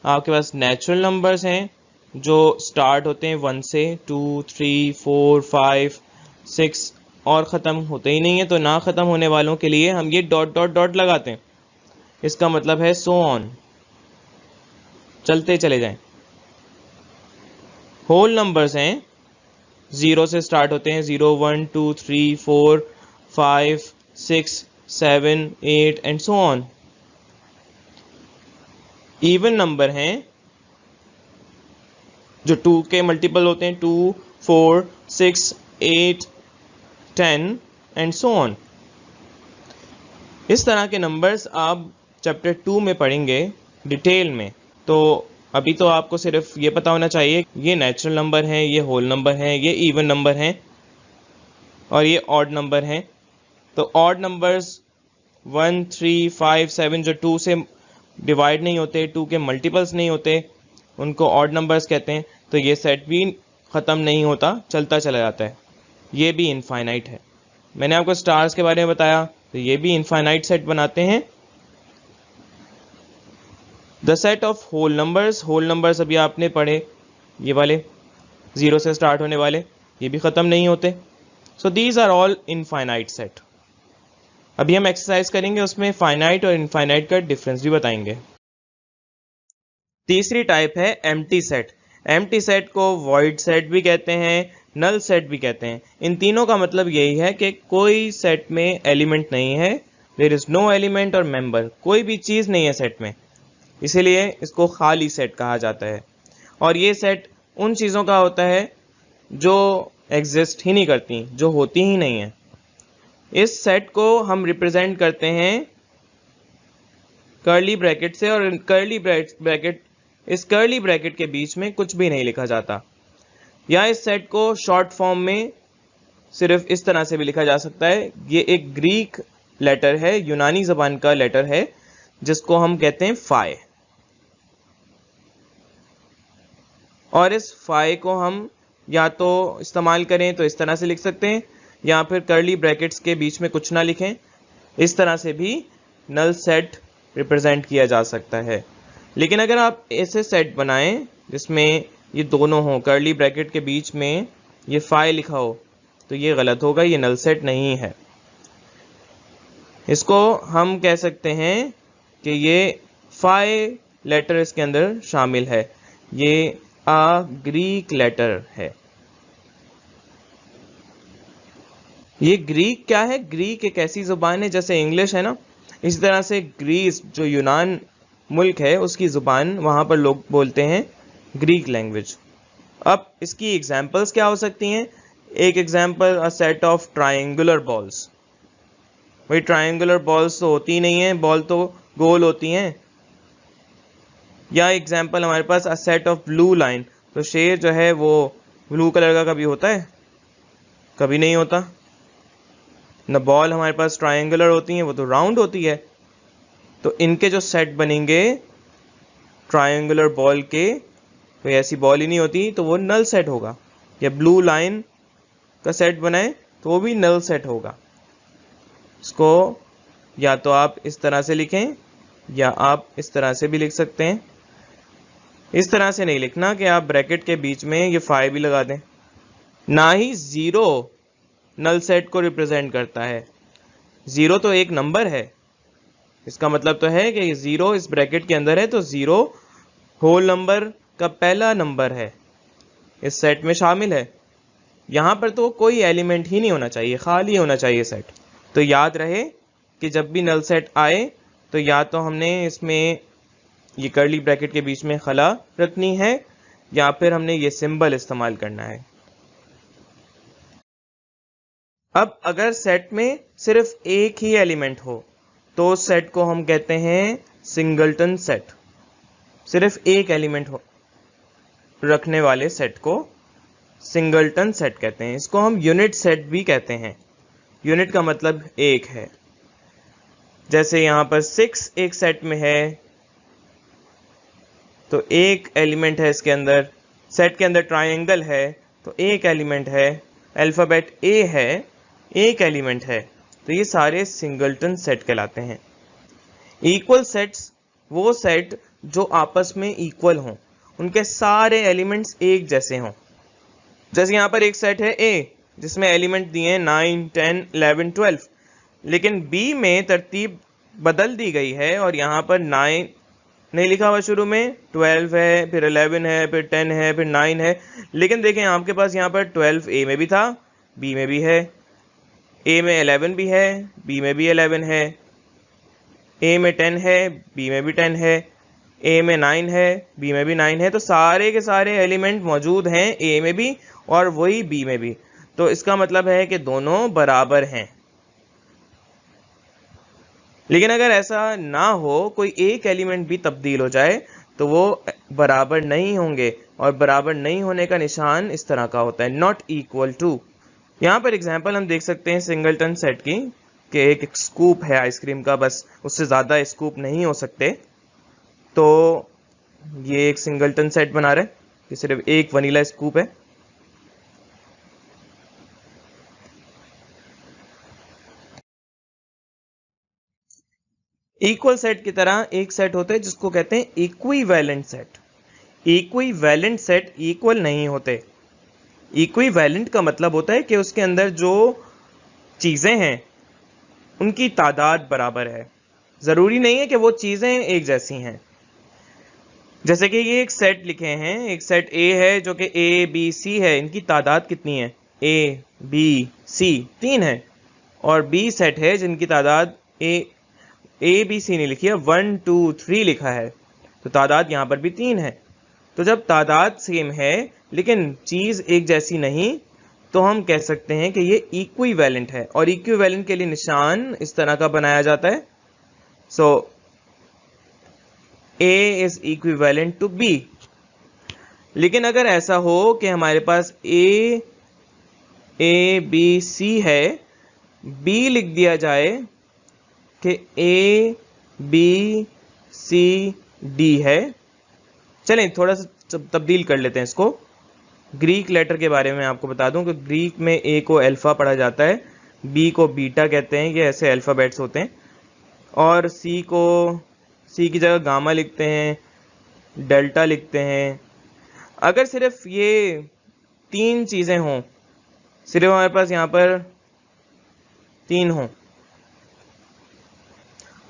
आपके पास नेचुरल नंबर्स हैं जो स्टार्ट होते हैं 1 से, 2 3 4 5 6 और ख़त्म होते ही नहीं है। तो ना ख़त्म होने वालों के लिए हम ये डॉट डॉट डॉट लगाते हैं, इसका मतलब है सो ऑन, चलते चले जाएं। होल नंबर्स हैं, 0 से स्टार्ट होते हैं, 0 1 2 3 4 5 6 7 8 and so on. Even number हैं जो 2 के मल्टीपल होते हैं, 2 4 6 8 10 एंड सो ऑन। इस तरह के नंबर्स आप चैप्टर 2 में पढ़ेंगे डिटेल में। तो अभी तो आपको सिर्फ ये पता होना चाहिए ये नेचुरल नंबर हैं, ये होल नंबर हैं, ये इवन नंबर हैं और ये ऑड नंबर हैं। तो ऑड नंबर्स 1 3 5 7 जो 2 से डिवाइड नहीं होते, 2 के मल्टीपल्स नहीं होते, उनको ऑड नंबर्स कहते हैं। तो ये सेट भी ख़त्म नहीं होता, चलता चला जाता है, ये भी इनफाइनाइट है। मैंने आपको स्टार्स के बारे में बताया, तो ये भी इनफाइनाइट सेट बनाते हैं। The set of whole numbers अभी आपने पढ़े, ये वाले 0 से स्टार्ट होने वाले, ये भी ख़त्म नहीं होते। So these are all infinite set. अभी हम एक्सरसाइज करेंगे, उसमें फाइनाइट और इनफाइनाइट का डिफरेंस भी बताएंगे। तीसरी टाइप है एम्प्टी सेट। एम्प्टी सेट को वॉइड सेट भी कहते हैं, नल सेट भी कहते हैं। इन तीनों का मतलब यही है कि कोई सेट में एलिमेंट नहीं है, देयर इज नो एलिमेंट और मेंबर, कोई भी चीज़ नहीं है सेट में, इसीलिए इसको खाली सेट कहा जाता है। और ये सेट उन चीज़ों का होता है जो एग्जिस्ट ही नहीं करती, जो होती ही नहीं है। इस सेट को हम रिप्रेजेंट करते हैं कर्ली ब्रैकेट से, और इस कर्ली ब्रैकेट के बीच में कुछ भी नहीं लिखा जाता। या इस सेट को शॉर्ट फॉर्म में सिर्फ इस तरह से भी लिखा जा सकता है। ये एक ग्रीक लेटर है, यूनानी जबान का लेटर है, जिसको हम कहते हैं फाई। और इस फाई को हम या तो इस्तेमाल करें तो इस तरह से लिख सकते हैं, या फिर कर्ली ब्रैकेट्स के बीच में कुछ ना लिखें, इस तरह से भी नल सेट रिप्रेजेंट किया जा सकता है। लेकिन अगर आप ऐसे सेट बनाएं जिसमें ये दोनों हों, कर्ली ब्रैकेट के बीच में ये फाई लिखा हो, तो ये गलत होगा, ये नल सेट नहीं है। इसको हम कह सकते हैं कि ये फाई लेटर इसके अंदर शामिल है, ये आ ग्रीक लेटर है। ये ग्रीक क्या है? ग्रीक एक ऐसी जुबान है, जैसे इंग्लिश है ना, इसी तरह से ग्रीस जो यूनान मुल्क है उसकी ज़ुबान, वहाँ पर लोग बोलते हैं ग्रीक लैंग्वेज। अब इसकी एग्जांपल्स क्या हो सकती हैं? एक example, a set of triangular balls. भाई ट्रायंगुलर बॉल्स तो होती ही नहीं है, बॉल तो गोल होती हैं। या एग्जांपल हमारे पास a set of blue line, तो शेर जो है वो ब्लू कलर का कभी होता है? कभी नहीं होता। न बॉल हमारे पास ट्रायंगुलर होती हैं, वो तो राउंड होती है। तो इनके जो सेट बनेंगे ट्रायंगुलर बॉल के, कोई ऐसी बॉल ही नहीं होती, तो वो नल सेट होगा। या ब्लू लाइन का सेट बनाए तो वो भी नल सेट होगा। इसको या तो आप इस तरह से लिखें या आप इस तरह से भी लिख सकते हैं। इस तरह से नहीं लिखना कि आप ब्रैकेट के बीच में ये फाई भी लगा दें। ना ही ज़ीरो नल सेट को रिप्रेजेंट करता है। ज़ीरो तो एक नंबर है, इसका मतलब तो है कि ज़ीरो इस ब्रैकेट के अंदर है, तो ज़ीरो होल नंबर का पहला नंबर है, इस सेट में शामिल है। यहाँ पर तो कोई एलिमेंट ही नहीं होना चाहिए, खाली होना चाहिए सेट। तो याद रहे कि जब भी नल सेट आए तो या तो हमने इसमें ये कर्ली ब्रैकेट के बीच में खला रखनी है, या फिर हमने ये सिंबल इस्तेमाल करना है। अब अगर सेट में सिर्फ एक ही एलिमेंट हो तो उस सेट को हम कहते हैं सिंगलटन सेट। सिर्फ एक एलिमेंट हो रखने वाले सेट को सिंगलटन सेट कहते हैं। इसको हम यूनिट सेट भी कहते हैं। यूनिट का मतलब एक है। जैसे यहाँ पर 6 एक सेट में है, तो एक एलिमेंट है इसके अंदर। सेट के अंदर ट्रायंगल है तो एक एलिमेंट है। अल्फ़ाबेट ए है, एक एलिमेंट है। तो ये सारे सिंगलटन सेट कहलाते हैं। इक्वल सेट्स वो सेट जो आपस में इक्वल हों, उनके सारे एलिमेंट्स एक जैसे हों। जैसे यहाँ पर एक सेट है ए जिसमें एलिमेंट दिए हैं 9, 10, 11, 12, लेकिन बी में तरतीब बदल दी गई है और यहाँ पर 9 नहीं लिखा हुआ शुरू में, 12 है, फिर 11 है, फिर 10 है, फिर 9 है। लेकिन देखें आपके पास यहाँ पर 12 ए में भी था, बी में भी है, ए में 11 भी है, बी में भी 11 है, ए में 10 है, बी में भी 10 है, ए में 9 है, बी में भी 9 है। तो सारे के सारे एलिमेंट मौजूद हैं ए में भी और वही बी में भी। तो इसका मतलब है कि दोनों बराबर हैं। लेकिन अगर ऐसा ना हो, कोई एक एलिमेंट भी तब्दील हो जाए, तो वो बराबर नहीं होंगे। और बराबर नहीं होने का निशान इस तरह का होता है, नॉट इक्वल टू। यहाँ पर एग्जांपल हम देख सकते हैं सिंगलटन सेट की, कि एक स्कूप है आइसक्रीम का, बस उससे ज़्यादा स्कूप नहीं हो सकते। तो ये एक सिंगलटन सेट बना रहे, कि सिर्फ एक वनीला स्कूप है। इक्वल सेट की तरह एक सेट होता है जिसको कहते हैं equivalent set. Equivalent set equal नहीं होते। इक्विवेलेंट का मतलब होता है कि उसके अंदर जो चीजें हैं उनकी तादाद बराबर है। जरूरी नहीं है कि वो चीजें एक जैसी हैं। जैसे कि ये एक सेट लिखे हैं, एक सेट ए है जो कि ए बी सी है, इनकी तादाद कितनी है? ए बी सी 3 है। और बी सेट है जिनकी तादाद ए बी सी नहीं लिखी है, 1 2 3 लिखा है, तो तादाद यहाँ पर भी 3 है। तो जब तादाद सेम है लेकिन चीज एक जैसी नहीं, तो हम कह सकते हैं कि ये इक्विवेलेंट है। और इक्विवेलेंट के लिए निशान इस तरह का बनाया जाता है। सो A is equivalent to B। लेकिन अगर ऐसा हो कि हमारे पास A B C है, B लिख दिया जाए कि A B C D है। चलें थोड़ा सा तब्दील कर लेते हैं इसको। ग्रीक लेटर के बारे में आपको बता दूं कि ग्रीक में A को अल्फा पढ़ा जाता है, B को बीटा कहते हैं, ये ऐसे अल्फाबेट्स होते हैं। और C की जगह गामा लिखते हैं, डेल्टा लिखते हैं। अगर सिर्फ ये 3 चीजें हों, सिर्फ हमारे पास यहाँ पर 3 हों,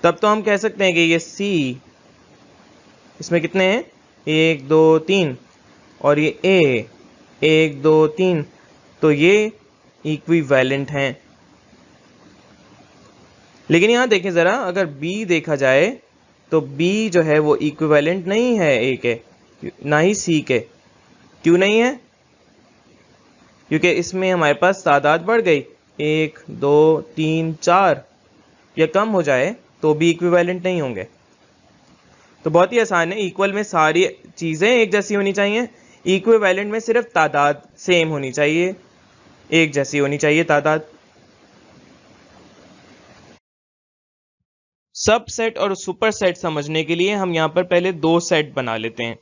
तब तो हम कह सकते हैं कि ये C, इसमें कितने हैं? 1 2 3। और ये A 1 2 3, तो ये इक्विवेलेंट हैं। लेकिन यहाँ देखें जरा, अगर B देखा जाए तो B जो है वो इक्विवेलेंट नहीं है A के, ना ही C के। क्यों नहीं है? क्योंकि इसमें हमारे पास तादाद बढ़ गई, 1 2 3 4, या कम हो जाए तो भी इक्विवेलेंट नहीं होंगे। तो बहुत ही आसान है। इक्वल में सारी चीजें एक जैसी होनी चाहिए, इक्विवेलेंट में सिर्फ तादाद सेम होनी चाहिए, एक जैसी होनी चाहिए तादाद। सब सेट और सुपर सेट समझने के लिए हम यहाँ पर पहले 2 सेट बना लेते हैं।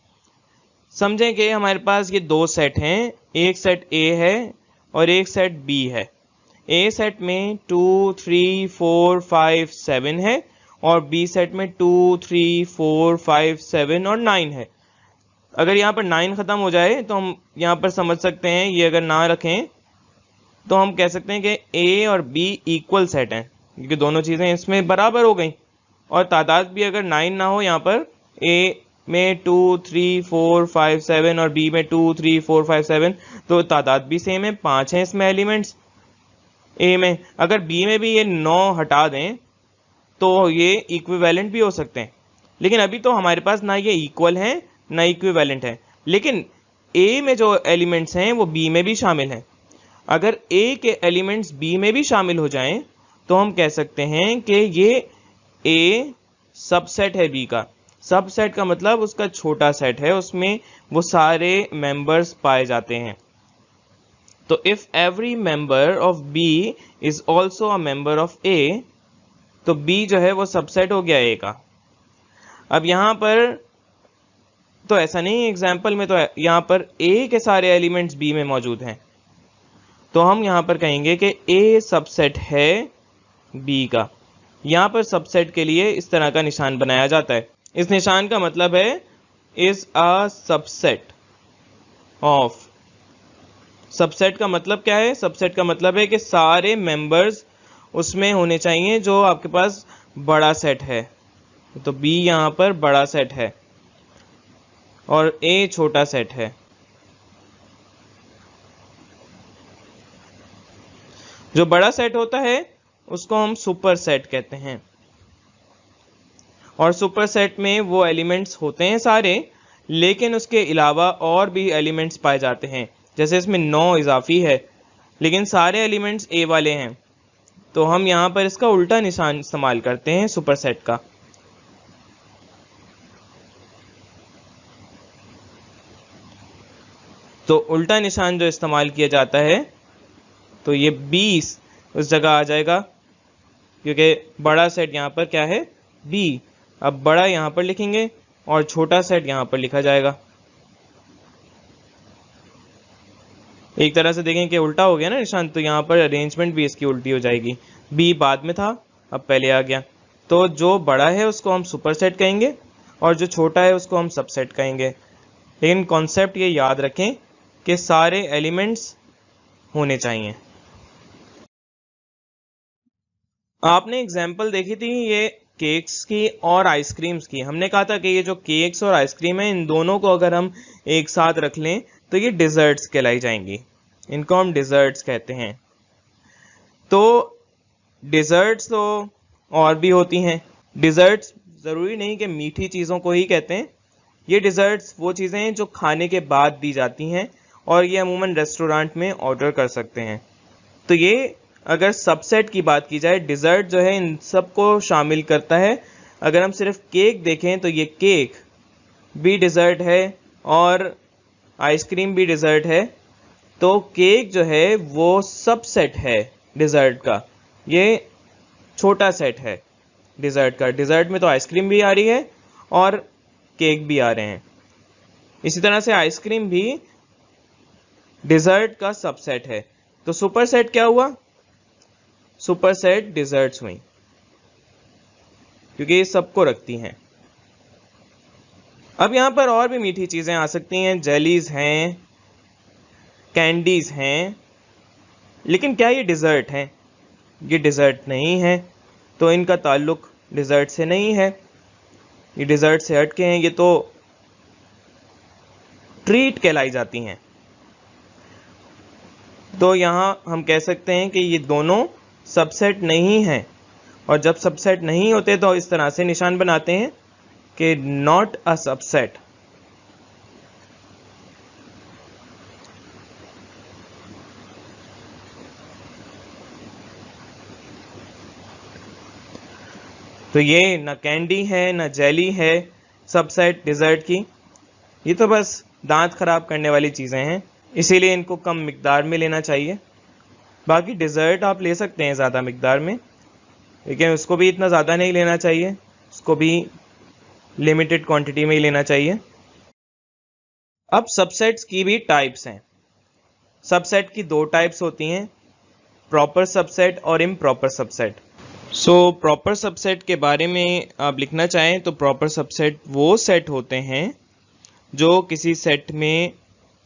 समझें कि हमारे पास ये 2 सेट हैं, एक सेट A है और एक सेट B है। A सेट में 2 3 4 5 7 है और B सेट में 2 3 4 5 7 और 9 है। अगर यहाँ पर 9 खत्म हो जाए तो हम यहाँ पर समझ सकते हैं, ये अगर ना रखें तो हम कह सकते हैं कि A और B इक्वल सेट हैं, क्योंकि दोनों चीजें इसमें बराबर हो गई। और तादाद भी अगर 9 ना हो, यहाँ पर A में 2 3 4 5 7 और B में 2 3 4 5 7, तो तादाद भी सेम है, 5 हैं इसमें एलिमेंट्स A में। अगर B में भी ये 9 हटा दें तो ये इक्विवेलेंट भी हो सकते हैं। लेकिन अभी तो हमारे पास ना ये इक्वल हैं ना इक्विवेलेंट है। लेकिन A में जो एलिमेंट्स हैं वो B में भी शामिल हैं। अगर A के एलिमेंट्स B में भी शामिल हो जाएं तो हम कह सकते हैं कि ये A सबसेट है B का। सबसेट का मतलब उसका छोटा सेट है, उसमें वो सारे मेंबर्स पाए जाते हैं। तो if every member of B is also a member of A, तो B जो है वो सबसेट हो गया A का। अब यहाँ पर तो ऐसा नहीं, एग्जाम्पल में तो यहाँ पर A के सारे एलिमेंट्स B में मौजूद हैं, तो हम यहाँ पर कहेंगे कि A सबसेट है B का। यहाँ पर सबसेट के लिए इस तरह का निशान बनाया जाता है। इस निशान का मतलब है is a subset of. Subset का मतलब क्या है? सबसेट का मतलब है कि सारे मेंबर्स उसमें होने चाहिए जो आपके पास बड़ा सेट है। तो B यहाँ पर बड़ा सेट है और A छोटा सेट है। जो बड़ा सेट होता है उसको हम सुपर सेट कहते हैं। और सुपर सेट में वो एलिमेंट्स होते हैं सारे, लेकिन उसके अलावा और भी एलिमेंट्स पाए जाते हैं। जैसे इसमें 9 इजाफी है लेकिन सारे एलिमेंट्स A वाले हैं, तो हम यहाँ पर इसका उल्टा निशान इस्तेमाल करते हैं सुपर सेट का। तो उल्टा निशान जो इस्तेमाल किया जाता है, तो ये 20 उस जगह आ जाएगा, क्योंकि बड़ा सेट यहाँ पर क्या है? B। अब बड़ा यहाँ पर लिखेंगे और छोटा सेट यहाँ पर लिखा जाएगा। एक तरह से देखें कि उल्टा हो गया ना निशान, तो यहाँ पर अरेंजमेंट भी इसकी उल्टी हो जाएगी। B बाद में था, अब पहले आ गया। तो जो बड़ा है उसको हम सुपरसेट कहेंगे और जो छोटा है उसको हम सबसेट कहेंगे। लेकिन कॉन्सेप्ट ये याद रखें कि सारे एलिमेंट्स होने चाहिए। आपने एग्जाम्पल देखी थी ये केक्स की और आइसक्रीम्स की। हमने कहा था कि ये जो केक्स और आइसक्रीम है इन दोनों को अगर हम एक साथ रख लें तो ये डिज़र्ट्स कहलाई जाएंगी, इनको हम डिज़र्ट्स कहते हैं। तो डिज़र्ट्स तो और भी होती हैं। डिज़र्ट्स ज़रूरी नहीं कि मीठी चीज़ों को ही कहते हैं। ये डिज़र्ट्स वो चीज़ें हैं जो खाने के बाद दी जाती हैं और ये अमूमन रेस्टोरेंट में ऑर्डर कर सकते हैं। तो ये अगर सबसेट की बात की जाए, डिज़र्ट जो है इन सब को शामिल करता है। अगर हम सिर्फ केक देखें तो ये केक भी डिज़र्ट है और आइसक्रीम भी डिज़र्ट है। तो केक जो है वो सबसेट है डिज़र्ट का, ये छोटा सेट है डिज़र्ट का। डिज़र्ट में तो आइसक्रीम भी आ रही है और केक भी आ रहे हैं। इसी तरह से आइसक्रीम भी डिज़र्ट का सबसेट है। तो सुपरसेट क्या हुआ? सुपरसेट डिज़र्ट्स हुई क्योंकि ये सबको रखती हैं। अब यहाँ पर और भी मीठी चीज़ें आ सकती हैं, जेलीज हैं, कैंडीज हैं, लेकिन क्या ये डिज़र्ट हैं? ये डिज़र्ट नहीं है, तो इनका ताल्लुक डिज़र्ट से नहीं है, ये डिज़र्ट से हट के हैं, ये तो ट्रीट कहलाई जाती हैं। तो यहाँ हम कह सकते हैं कि ये दोनों सबसेट नहीं हैं, और जब सबसेट नहीं होते तो इस तरह से निशान बनाते हैं कि नॉट अ सबसेट। तो ये ना कैंडी है ना जेली है सबसेट डिज़र्ट की। ये तो बस दांत खराब करने वाली चीज़ें हैं, इसीलिए इनको कम मिकदार में लेना चाहिए। बाकी डिज़र्ट आप ले सकते हैं ज़्यादा मिकदार में, लेकिन उसको भी इतना ज़्यादा नहीं लेना चाहिए, उसको भी लिमिटेड क्वांटिटी में ही लेना चाहिए। अब सबसेट्स की भी टाइप्स हैं। सबसेट की दो टाइप्स होती हैं, प्रॉपर सबसेट और इम्प्रॉपर सबसेट। प्रॉपर सबसेट के बारे में आप लिखना चाहें तो प्रॉपर सबसेट वो सेट होते हैं जो किसी सेट में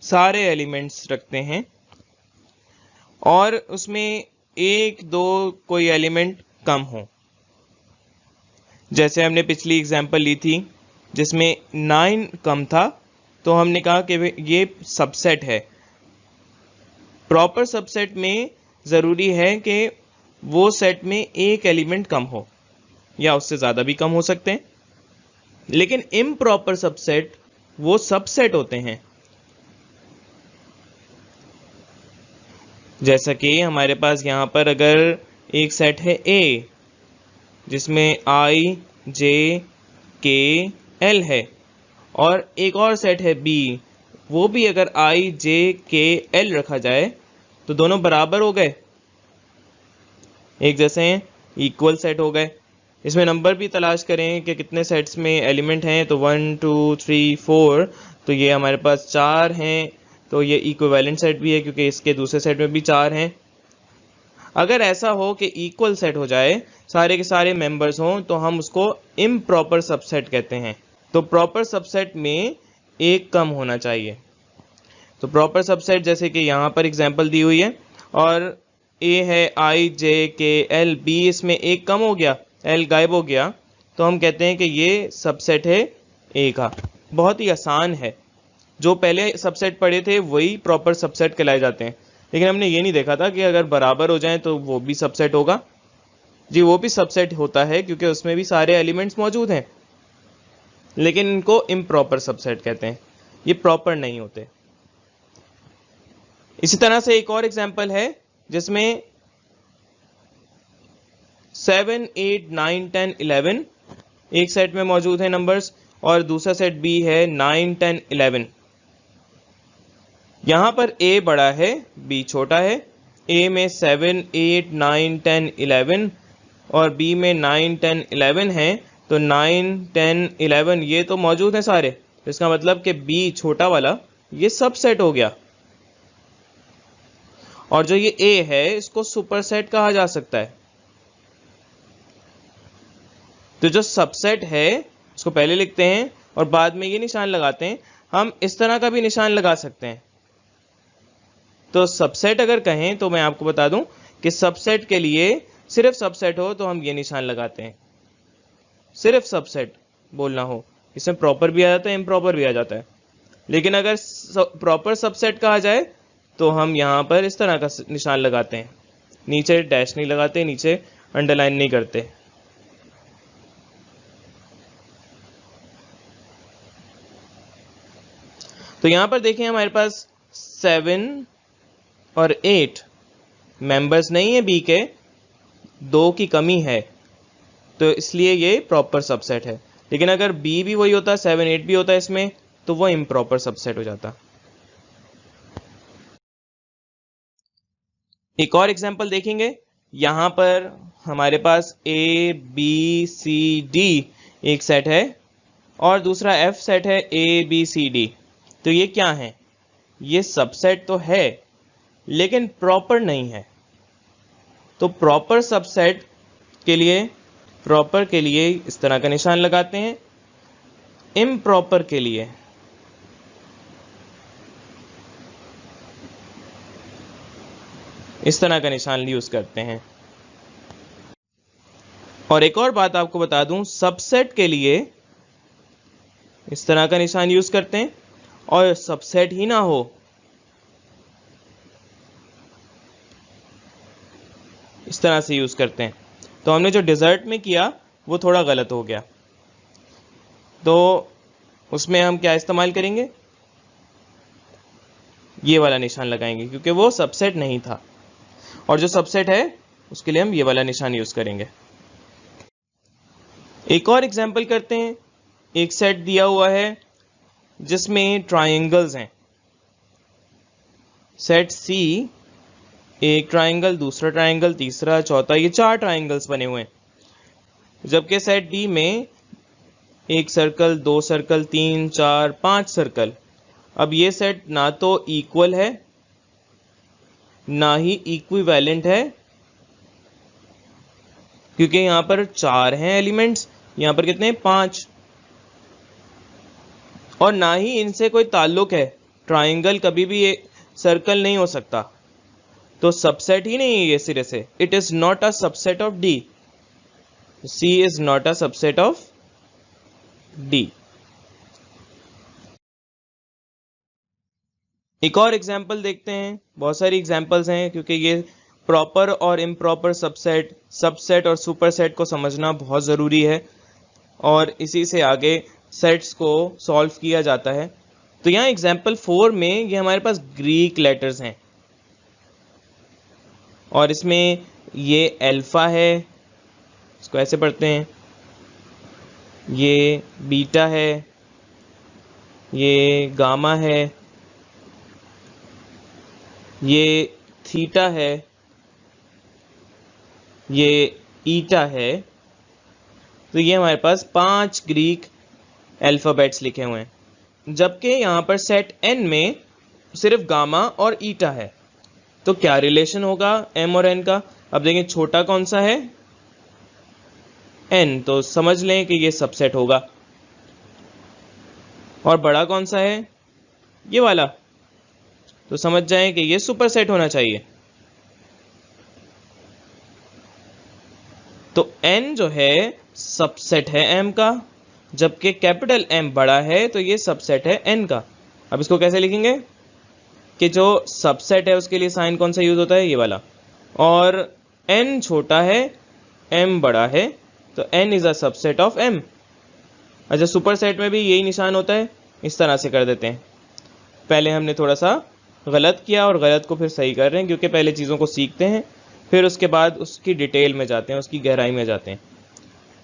सारे एलिमेंट्स रखते हैं और उसमें एक दो कोई एलिमेंट कम हो। जैसे हमने पिछली एग्जांपल ली थी जिसमें 9 कम था, तो हमने कहा कि ये सबसेट है। प्रॉपर सबसेट में ज़रूरी है कि वो सेट में एक एलिमेंट कम हो या उससे ज़्यादा भी कम हो सकते हैं। लेकिन इम्प्रॉपर सबसेट वो सबसेट होते हैं। जैसा कि हमारे पास यहाँ पर अगर एक सेट है A जिसमें I, J, K, L है, और एक और सेट है B, वो भी अगर I, J, K, L रखा जाए तो दोनों बराबर हो गए, एक जैसे हैं, इक्वल सेट हो गए। इसमें नंबर भी तलाश करें कि कितने सेट्स में एलिमेंट हैं, तो 1 2 3 4, तो ये हमारे पास 4 हैं, तो ये इक्विवेलेंट सेट भी है क्योंकि इसके दूसरे सेट में भी 4 हैं। अगर ऐसा हो कि इक्वल सेट हो जाए, सारे के सारे मेंबर्स हों, तो हम उसको इम्प्रॉपर सबसेट कहते हैं। तो प्रॉपर सबसेट में एक कम होना चाहिए। तो प्रॉपर सबसेट जैसे कि यहाँ पर एग्जांपल दी हुई है, और A है I, J, K, L, B, इसमें एक कम हो गया, L गायब हो गया, तो हम कहते हैं कि ये सबसेट है A का। बहुत ही आसान है, जो पहले सबसेट पढ़े थे वही प्रॉपर सबसेट कहलाए जाते हैं। लेकिन हमने ये नहीं देखा था कि अगर बराबर हो जाएं तो वो भी सबसेट होगा। जी, वो भी सबसेट होता है क्योंकि उसमें भी सारे एलिमेंट्स मौजूद हैं, लेकिन इनको इम्प्रॉपर सबसेट कहते हैं, ये प्रॉपर नहीं होते। इसी तरह से एक और एग्जांपल है जिसमें 7 8 9 10 11 एक सेट में मौजूद है नंबर्स, और दूसरा सेट B है 9 10 11। यहाँ पर A बड़ा है, B छोटा है। A में 7 8 9 10 11 और B में 9 10 11 है, तो 9 10 11 ये तो मौजूद हैं सारे, इसका मतलब कि B छोटा वाला ये सबसेट हो गया। और जो ये A है इसको सुपरसेट कहा जा सकता है। तो जो सबसेट है उसको पहले लिखते हैं और बाद में ये निशान लगाते हैं। हम इस तरह का भी निशान लगा सकते हैं। तो सबसेट अगर कहें तो मैं आपको बता दूं कि सबसेट के लिए सिर्फ सबसेट हो तो हम ये निशान लगाते हैं, सिर्फ सबसेट बोलना हो। इसमें प्रॉपर भी आ जाता है, इम्प्रॉपर भी आ जाता है। लेकिन अगर प्रॉपर सबसेट कहा जाए तो हम यहाँ पर इस तरह का निशान लगाते हैं, नीचे डैश नहीं लगाते, नीचे अंडरलाइन नहीं करते। तो यहाँ पर देखें हमारे पास 7 और 8 मेंबर्स नहीं है बी के, 2 की कमी है, तो इसलिए ये प्रॉपर सबसेट है। लेकिन अगर बी भी वही होता, 7 8 भी होता इसमें, तो वो इम्प्रॉपर सबसेट हो जाता। एक और एग्जांपल देखेंगे। यहाँ पर हमारे पास ए बी सी डी एक सेट है और दूसरा एफ सेट है ए बी सी डी। तो ये क्या है? ये सबसेट तो है लेकिन प्रॉपर नहीं है। तो प्रॉपर सबसेट के लिए इस तरह का निशान लगाते हैं, इम्प्रॉपर के लिए इस तरह का निशान यूज करते हैं। और एक और बात आपको बता दूं, सबसेट के लिए इस तरह का निशान यूज करते हैं और सबसेट ही ना हो इस तरह से यूज करते हैं। तो हमने जो डिजर्ट में किया वो थोड़ा गलत हो गया। तो उसमें हम क्या इस्तेमाल करेंगे? ये वाला निशान लगाएंगे क्योंकि वो सबसेट नहीं था, और जो सबसेट है उसके लिए हम ये वाला निशान यूज करेंगे। एक और एग्जांपल करते हैं। एक सेट दिया हुआ है जिसमें ट्रायंगल्स हैं। सेट सी, एक ट्रायंगल, दूसरा ट्रायंगल, तीसरा, चौथा, ये 4 ट्रायंगल्स बने हुए हैं। जबकि सेट डी में 1 सर्कल, 2 सर्कल, 3, 4, 5 सर्कल। अब ये सेट ना तो इक्वल है ना ही इक्विवेलेंट है, क्योंकि यहां पर 4 हैं एलिमेंट्स, यहां पर कितने? 5। और ना ही इनसे कोई ताल्लुक है। ट्रायंगल कभी भी एक सर्कल नहीं हो सकता, तो सबसेट ही नहीं है ये सिरे से। It is not a subset of D. C is not a subset of D. एक और एग्जाम्पल देखते हैं। बहुत सारी एग्जाम्पल्स हैं क्योंकि ये प्रॉपर और इम्प्रॉपर सबसेट, सबसेट और सुपरसेट को समझना बहुत ज़रूरी है और इसी से आगे सेट्स को सॉल्व किया जाता है। तो यहाँ एग्जाम्पल 4 में ये हमारे पास ग्रीक लेटर्स हैं और इसमें ये अल्फा है, इसको ऐसे पढ़ते हैं, ये बीटा है, ये गामा है, ये थीटा है, ये ईटा है। तो ये हमारे पास 5 ग्रीक अल्फ़ाबेट्स लिखे हुए हैं। जबकि यहाँ पर सेट एन में सिर्फ गामा और ईटा है। तो क्या रिलेशन होगा एम और एन का? अब देखें छोटा कौन सा है? एन, तो समझ लें कि ये सबसेट होगा। और बड़ा कौन सा है? ये वाला, तो समझ जाएं कि ये सुपरसेट होना चाहिए। तो n जो है सबसेट है m का, जबकि कैपिटल M बड़ा है तो ये सबसेट है n का। अब इसको कैसे लिखेंगे कि जो सबसेट है उसके लिए साइन कौन सा यूज होता है? ये वाला। और n छोटा है, m बड़ा है, तो n is a subset of m। अच्छा, सुपरसेट में भी यही निशान होता है, इस तरह से कर देते हैं। पहले हमने थोड़ा सा गलत किया और गलत को फिर सही कर रहे हैं, क्योंकि पहले चीज़ों को सीखते हैं फिर उसके बाद उसकी डिटेल में जाते हैं, उसकी गहराई में जाते हैं।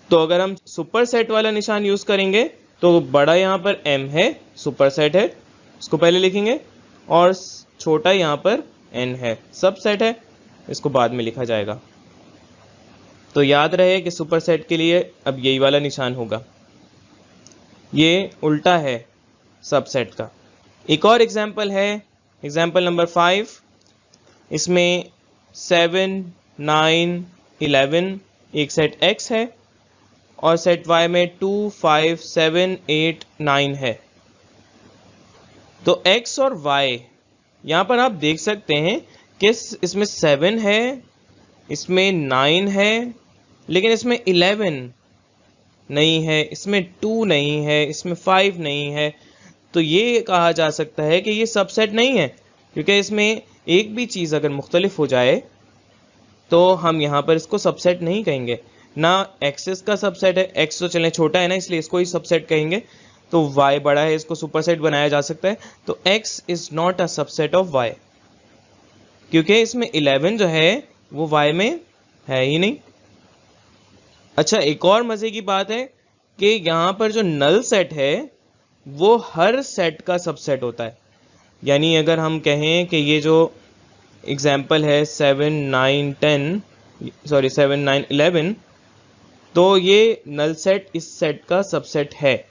तो अगर हम सुपरसेट वाला निशान यूज करेंगे तो बड़ा यहाँ पर m है, सुपरसेट है, इसको पहले लिखेंगे, और छोटा यहाँ पर n है, सबसेट है, इसको बाद में लिखा जाएगा। तो याद रहे कि सुपरसेट के लिए अब यही वाला निशान होगा, ये उल्टा है सबसेट का। एक और एग्जाम्पल है, एग्जाम्पल नंबर 5। इसमें 7, 9, 11 एक सेट X है और सेट y में 2, 5, 7, 8, 9 है। तो x और y यहाँ पर आप देख सकते हैं कि इसमें 7 है, इसमें 9 है, लेकिन इसमें 11 नहीं है, इसमें 2 नहीं है, इसमें 5 नहीं है। तो ये कहा जा सकता है कि ये सबसेट नहीं है, क्योंकि इसमें एक भी चीज़ अगर मुख्तलिफ हो जाए तो हम यहाँ पर इसको सबसेट नहीं कहेंगे। ना एक्स का सबसेट है, एक्स तो चलें छोटा है ना, इसलिए इसको ही सबसेट कहेंगे। तो y बड़ा है, इसको सुपरसेट बनाया जा सकता है। तो x is not a subset of y, क्योंकि इसमें 11 जो है वो y में है ही नहीं। अच्छा, एक और मजे की बात है कि यहाँ पर जो नल सेट है वो हर सेट का सबसेट होता है। यानी अगर हम कहें कि ये जो एग्जाम्पल है 7, 9, 11, तो ये नल सेट इस सेट का सबसेट है।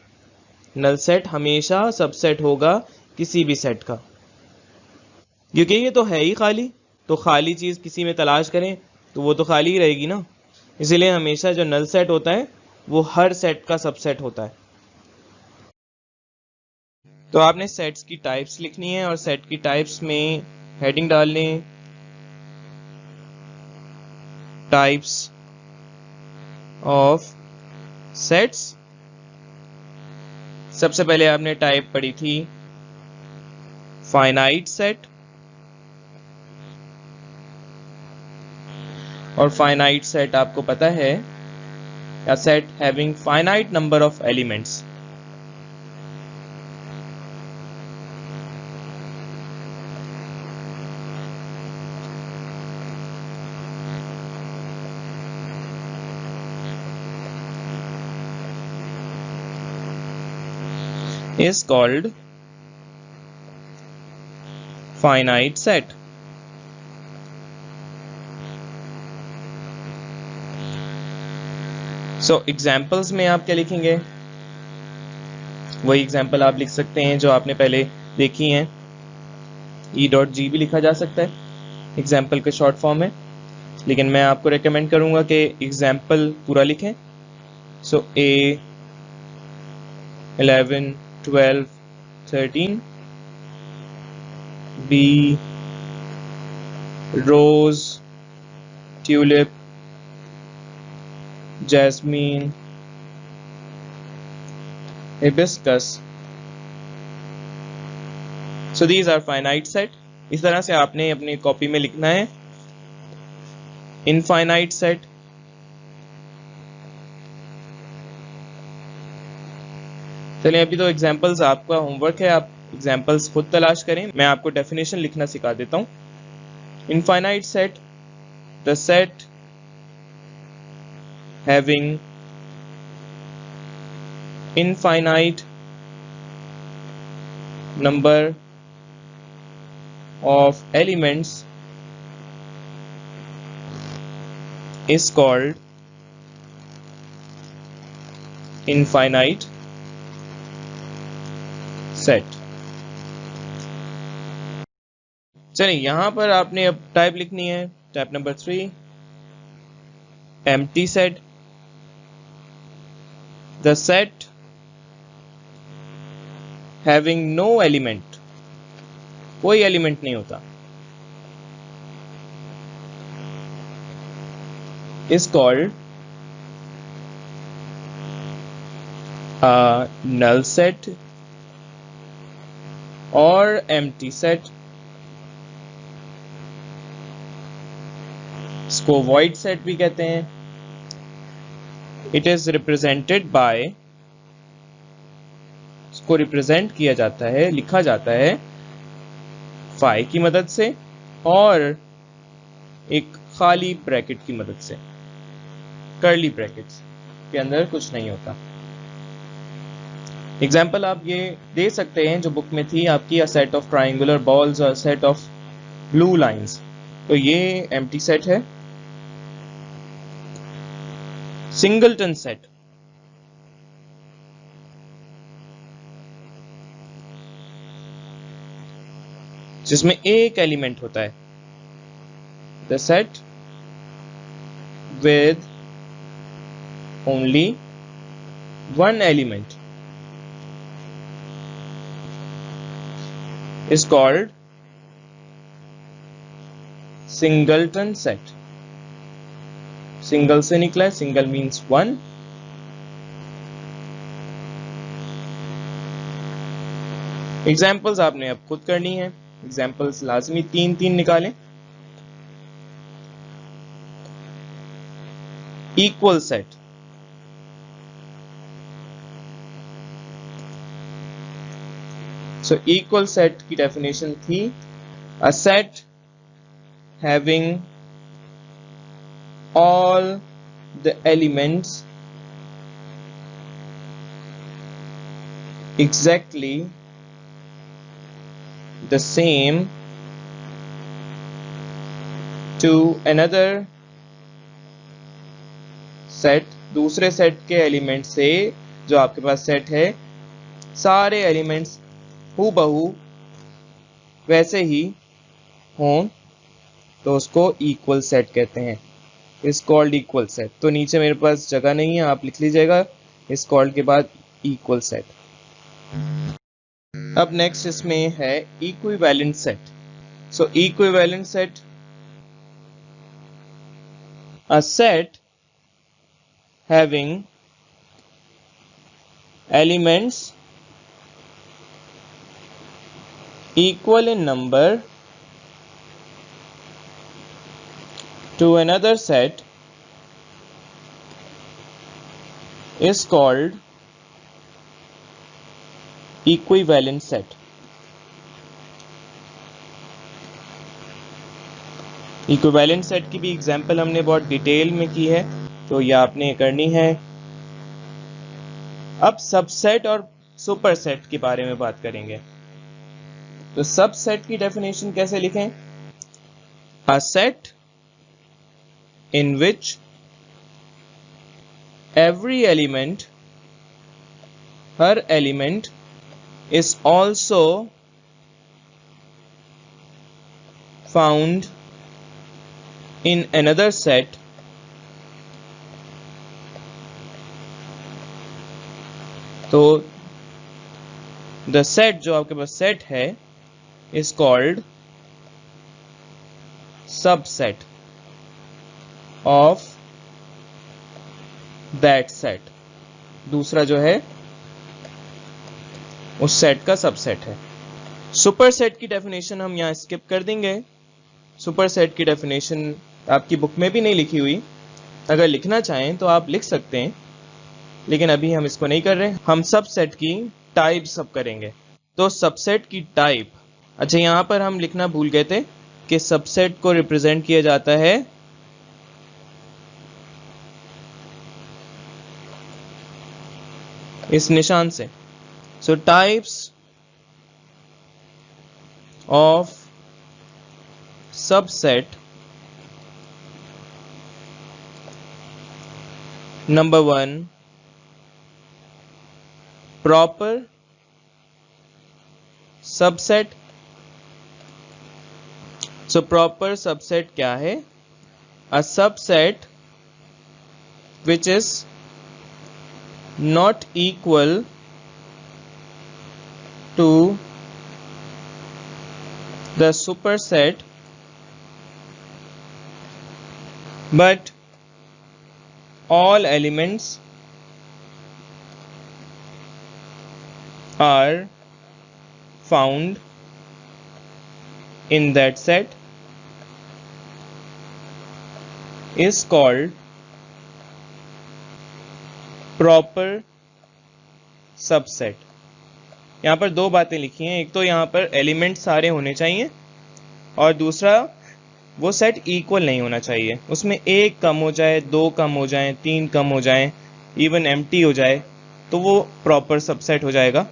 नल सेट हमेशा सबसेट होगा किसी भी सेट का, क्योंकि ये तो है ही खाली। तो खाली चीज़ किसी में तलाश करें तो वो तो खाली ही रहेगी ना। इसीलिए हमेशा जो नल सेट होता है वो हर सेट का सबसेट होता है। तो आपने सेट्स की टाइप्स लिखनी है और सेट की टाइप्स में हेडिंग डाल लें, टाइप्स ऑफ सेट्स। सबसे पहले आपने टाइप पढ़ी थी फाइनाइट सेट, और फाइनाइट सेट आपको पता है a set having finite number of elements. Is called finite set. So examples में आप क्या लिखेंगे? वही एग्जाम्पल आप लिख सकते हैं जो आपने पहले देखी हैं। e.g भी लिखा जा सकता है एग्जाम्पल के शॉर्ट फॉर्म में, लेकिन मैं आपको रेकमेंड करूंगा कि एग्जाम्पल पूरा लिखें। सो a 11 12 13, b rose tulip jasmine hibiscus. So these are finite set. इस तरह से आपने अपनी कॉपी में लिखना है इनफाइनाइट सेट। चलिए, अभी तो एग्जाम्पल्स आपका होमवर्क है, आप एग्जाम्पल्स खुद तलाश करें। मैं आपको डेफिनेशन लिखना सिखा देता हूं। Infinite set, the set having infinite number of elements is called infinite set. चलिए, यहां पर आपने अब टाइप लिखनी है। Type number 3, empty set, the set having no element, कोई एलिमेंट नहीं होता, is called a null set or empty set. इसको void set भी कहते हैं। It is represented by, इसको रिप्रेजेंट किया जाता है, लिखा जाता है फाई की मदद से और एक खाली ब्रैकेट की मदद से, कर्ली ब्रैकेट्स के अंदर कुछ नहीं होता। एग्जाम्पल आप ये दे सकते हैं जो बुक में थी आपकी, अ सेट ऑफ ट्राइंगुलर बॉल्स और सेट ऑफ ब्लू लाइंस। तो ये एम्प्टी सेट है। सिंगलटन सेट, जिसमें एक एलिमेंट होता है, the set with only one element is called singleton set. Single से निकला है, सिंगल मीन्स वन। एग्जाम्पल्स आपने अब खुद करनी है, एग्जाम्पल्स लाजमी तीन तीन निकालें। Equal set, so equal set की डेफिनेशन थी a set having all the elements exactly the same to another set, दूसरे सेट के एलिमेंट से जो आपके पास सेट है सारे एलिमेंट्स हूबहू वैसे ही हों तो उसको इक्वल सेट कहते हैं। इस कॉल्ड इक्वल सेट। तो नीचे मेरे पास जगह नहीं है, आप लिख लीजिएगा इस कॉल्ड के बाद इक्वल सेट। अब नेक्स्ट इसमें है equivalent set. So equivalent set, a set having elements equal in number to another set is called equivalent set. Equivalent set की भी एग्जाम्पल हमने बहुत डिटेल में की है, तो ये आपने करनी है। अब सबसेट और सुपरसेट के बारे में बात करेंगे। तो सबसेट की डेफिनेशन कैसे लिखें? A set in which every element, her element is also found in another set तो the set जो आपके पास सेट है is called subset of that set। दूसरा जो है उस सेट का सबसेट है। सुपरसेट की डेफिनेशन हम यहाँ स्किप कर देंगे। सुपरसेट की डेफिनेशन आपकी बुक में भी नहीं लिखी हुई, अगर लिखना चाहें तो आप लिख सकते हैं, लेकिन अभी हम इसको नहीं कर रहे। हम सबसेट की टाइप सब करेंगे। तो सबसेट की टाइप, अच्छा यहाँ पर हम लिखना भूल गए थे कि सबसेट को रिप्रेजेंट किया जाता है इस निशान से। सो types of subset, number 1 proper subset. So proper subset क्या है? A subset which is not equal to the superset but all elements are found in that set is called proper subset. यहाँ पर दो बातें लिखी हैं, एक तो यहाँ पर एलिमेंट सारे होने चाहिए और दूसरा वो सेट इक्वल नहीं होना चाहिए। उसमें एक कम हो जाए, दो कम हो जाए, तीन कम हो जाए, इवन एम्प्टी हो जाए तो वो प्रॉपर सबसेट हो जाएगा।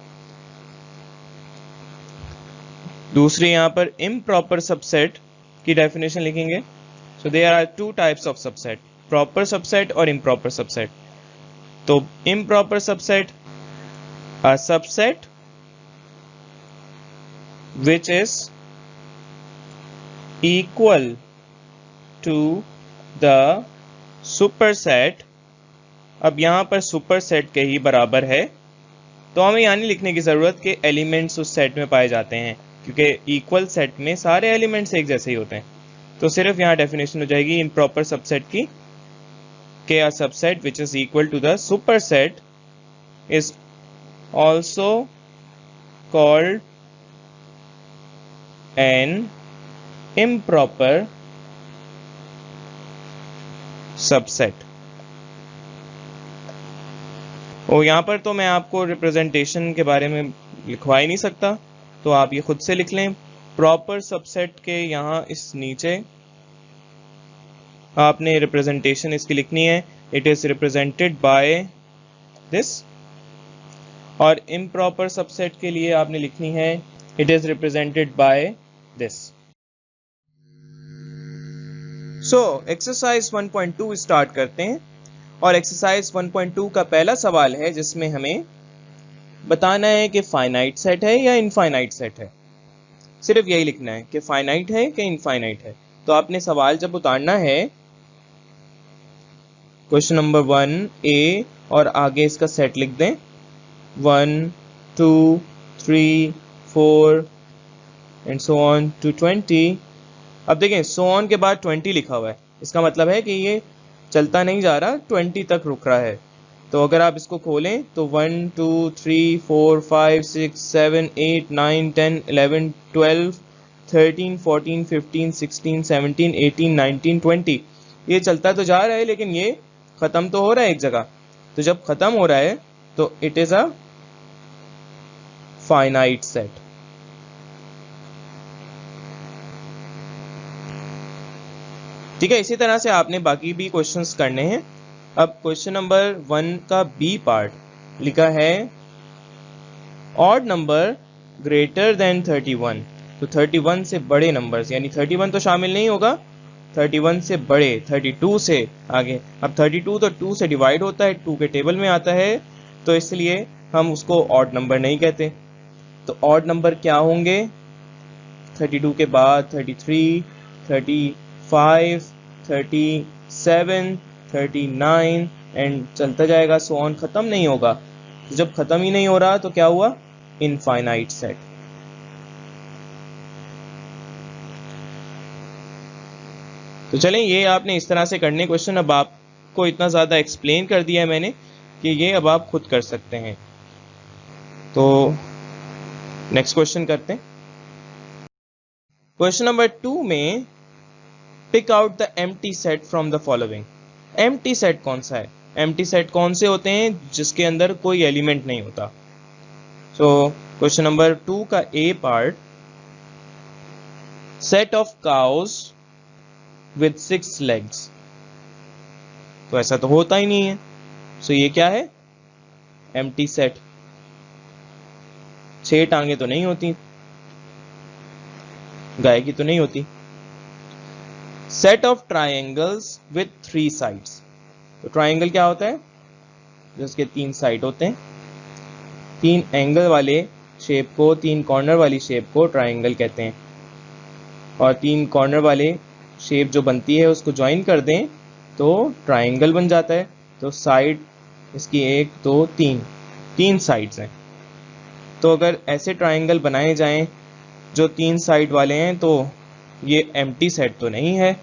दूसरी यहाँ पर इम्प्रॉपर सबसेट की डेफिनेशन लिखेंगे। So there are two types of subset, proper subset और इम्प्रॉपर सबसेट। तो improper subset, a subset which is equal to the superset अब यहाँ पर सुपर सेट के ही बराबर है, तो हमें यहाँ नहीं लिखने की ज़रूरत कि एलिमेंट्स उस सेट में पाए जाते हैं, क्योंकि इक्वल सेट में सारे एलिमेंट्स एक जैसे ही होते हैं। तो सिर्फ यहाँ डेफिनेशन हो जाएगी इम्प्रॉपर सबसेट की, कि a subset which is equal to the superset is also called an improper subset। और यहाँ पर तो मैं आपको रिप्रेजेंटेशन के बारे में लिखवा ही नहीं सकता, तो आप ये खुद से लिख लें। प्रॉपर सबसेट के यहाँ इस नीचे आपने रिप्रेजेंटेशन इसकी लिखनी है, it is represented by this. और इम्प्रॉपर सबसेट के लिए आपने लिखनी है it is represented by this. So exercise 1.2 start करते हैं, और एक्सरसाइज 1.2 का पहला सवाल है जिसमें हमें बताना है कि फाइनाइट सेट है या इनफाइनाइट सेट है। सिर्फ यही लिखना है कि फाइनाइट है कि इनफाइनाइट है। तो आपने सवाल जब उतारना है क्वेश्चन नंबर 1A और आगे इसका सेट लिख दें 1 2 3 4 एंड सो ऑन टू 20। अब देखें सो ऑन के बाद 20 लिखा हुआ है, इसका मतलब है कि ये चलता नहीं जा रहा, 20 तक रुक रहा है। तो अगर आप इसको खोलें तो 1 2 3 4 5 6 7 8 9 10 11 12 13 14 15 16 17 18 19 20 ये चलता तो जा रहा है, लेकिन ये खत्म तो हो रहा है एक जगह। तो जब खत्म हो रहा है तो it is a finite set. ठीक है, इसी तरह से आपने बाकी भी क्वेश्चंस करने हैं। अब क्वेश्चन नंबर 1 का बी पार्ट लिखा है ऑड नंबर ग्रेटर देन 31। तो 31 से बड़े नंबर्स, यानी 31 तो शामिल नहीं होगा, 31 से बड़े 32 से आगे। अब 32 तो 2 से डिवाइड होता है, 2 के टेबल में आता है, तो इसलिए हम उसको ऑड नंबर नहीं कहते। तो ऑड नंबर क्या होंगे? 32 के बाद 33, 35, 37, 39 एंड चलता जाएगा, सो ऑन, खत्म नहीं होगा। तो जब खत्म ही नहीं हो रहा तो क्या हुआ? Infinite set. तो चलें, ये आपने इस तरह से करने क्वेश्चन। अब आपको इतना ज़्यादा एक्सप्लेन कर दिया है मैंने कि ये अब आप खुद कर सकते हैं। तो नेक्स्ट क्वेश्चन करते हैं। क्वेश्चन नंबर 2 में pick out the empty set from the following. Empty set कौन सा है? एम्प्टी सेट कौन से होते हैं जिसके अंदर कोई एलिमेंट नहीं होता। सो क्वेश्चन नंबर 2 का A part, set of cows with 6 legs। तो ऐसा तो होता ही नहीं है, सो ये क्या है? Empty set. 6 टांगे तो नहीं होती, गाय की तो नहीं होती। Set of triangles with 3 sides. तो ट्राइंगल क्या होता है? जिसके 3 साइड होते हैं। 3 एंगल वाले शेप को, 3 कॉर्नर वाली शेप को ट्राइंगल कहते हैं। और 3 कॉर्नर वाले शेप जो बनती है उसको ज्वाइन कर दें तो ट्राइंगल बन जाता है। तो साइड इसकी 1 2 3 साइड्स हैं। तो अगर ऐसे ट्राइंगल बनाए जाएं जो 3 साइड वाले हैं तो ये एम्प्टी सेट तो नहीं है,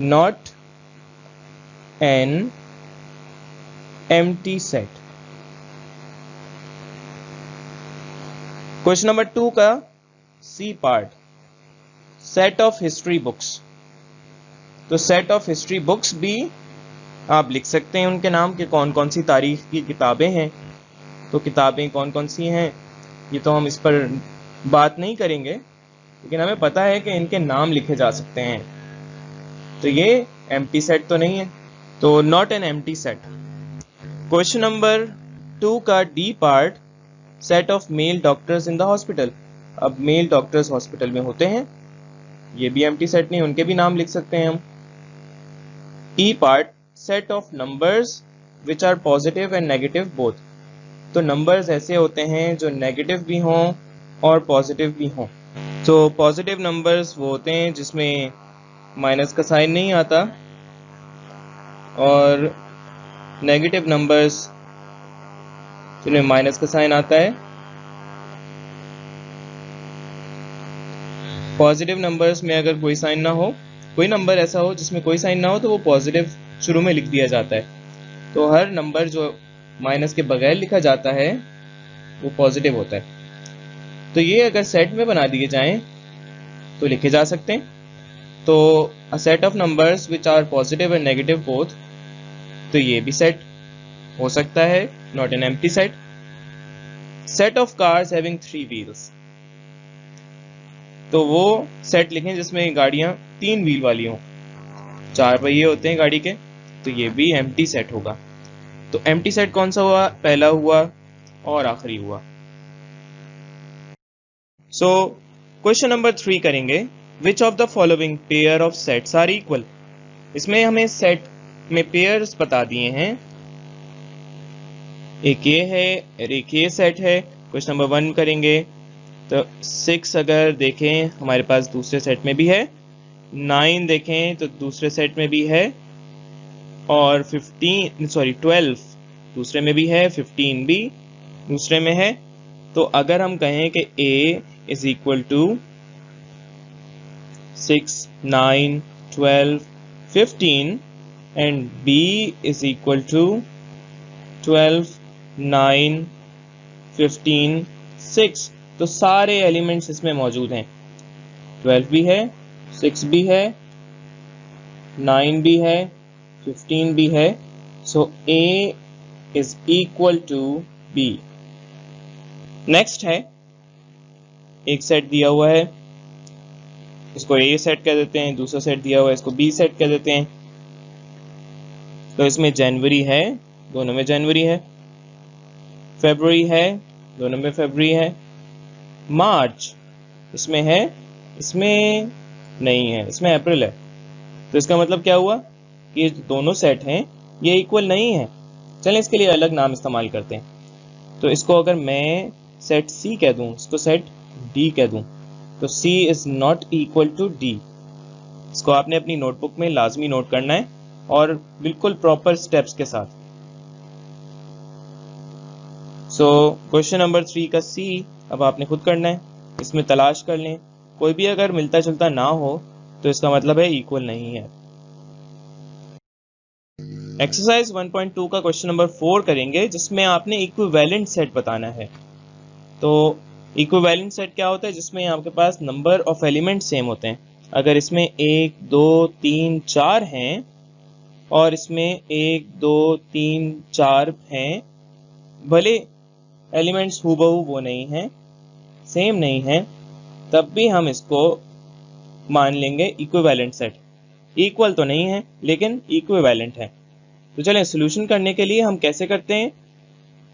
not an empty set. Question number 2 का C part, set of history books. तो सेट ऑफ हिस्ट्री बुक्स भी आप लिख सकते हैं उनके नाम के, कौन कौन सी तारीख की किताबें हैं। तो किताबें कौन कौन सी हैं ये तो हम इस पर बात नहीं करेंगे, लेकिन हमें पता है कि इनके नाम लिखे जा सकते हैं। तो ये एम्प्टी सेट तो नहीं है, तो not an empty set. Question number 2 का D part, set of male doctors in the hospital. अब मेल डॉक्टर्स हॉस्पिटल में होते हैं, ये भी एम्प्टी सेट नहीं, उनके भी नाम लिख सकते हैं हम। E part, set of numbers which are positive and negative both. तो नंबर्स ऐसे होते हैं जो नेगेटिव भी हों और पॉजिटिव भी हों। तो पॉजिटिव नंबर्स वो होते हैं जिसमें माइनस का साइन नहीं आता, और नेगेटिव नंबर्स जिनमें माइनस का साइन आता है, पॉजिटिव नंबर्स में अगर कोई साइन ना हो, कोई नंबर ऐसा हो जिसमें कोई साइन ना हो तो वो पॉजिटिव शुरू में लिख दिया जाता है। तो हर नंबर जो माइनस के बगैर लिखा जाता है वो पॉजिटिव होता है। तो ये अगर सेट में बना दिए जाएं तो लिखे जा सकते हैं। तो a set of numbers which are positive and negative both, तो ये भी सेट हो सकता है, not an empty set. Set of cars having 3 wheels, तो वो सेट लिखें जिसमें गाड़ियां 3 व्हील वाली हों, 4 पहिए होते हैं गाड़ी के, तो ये भी एम्प्टी सेट होगा। तो एम्प्टी सेट कौन सा हुआ? पहला हुआ और आखिरी हुआ। सो क्वेश्चन नंबर 3 करेंगे, which of the following pair of sets are equal. इसमें हमें सेट में पेयर्स बता दिए हैं, एक ये है और एक ये सेट है। क्वेश्चन नंबर 1 करेंगे तो 6 अगर देखें हमारे पास दूसरे सेट में भी है, 9 देखें तो दूसरे सेट में भी है, और 12 दूसरे में भी है, 15 भी दूसरे में है। तो अगर हम कहें कि A is equal to 6, 9, 12, 15 and B is equal to 12, 9, 15, 6, तो सारे एलिमेंट्स इसमें मौजूद हैं। 12 भी है, 6 भी है, 9 भी है, 15 भी है। सो A is equal to B। Next है, एक सेट दिया हुआ है, इसको A सेट कह देते हैं, दूसरा सेट दिया हुआ है इसको B सेट कह देते हैं। तो इसमें जनवरी है, दोनों में जनवरी है, फरवरी है, दोनों में फरवरी है, मार्च इसमें है, इसमें नहीं है, इसमें अप्रैल है। तो इसका मतलब क्या हुआ कि ये दोनों सेट हैं ये इक्वल नहीं है। चलें इसके लिए अलग नाम इस्तेमाल करते हैं। तो इसको अगर मैं सेट C कह दूं, इसको सेट D कह दूं, तो C is not equal to D। इसको आपने अपनी नोटबुक में लाजमी नोट करना है और बिल्कुल प्रॉपर स्टेप्स के साथ। सो क्वेश्चन नंबर 3 का C अब आपने खुद करना है, इसमें तलाश कर लें, कोई भी अगर मिलता जुलता ना हो तो इसका मतलब है इक्वल नहीं है। एक्सरसाइज 1.2 का क्वेश्चन नंबर 4 करेंगे, जिसमें आपने इक्विवेलेंट सेट बताना है। तो इक्विवेलेंट सेट क्या होता है? जिसमें आपके पास नंबर ऑफ एलिमेंट सेम होते हैं। अगर इसमें 1, 2, 3, 4 हैं और इसमें 1, 2, 3, 4 हैं, भले एलिमेंट्स हूबहू वो नहीं हैं, सेम नहीं हैं, तब भी हम इसको मान लेंगे इक्विवेलेंट सेट। इक्वल तो नहीं है लेकिन इक्विवेलेंट है। तो चलें सॉल्यूशन करने के लिए हम कैसे करते हैं।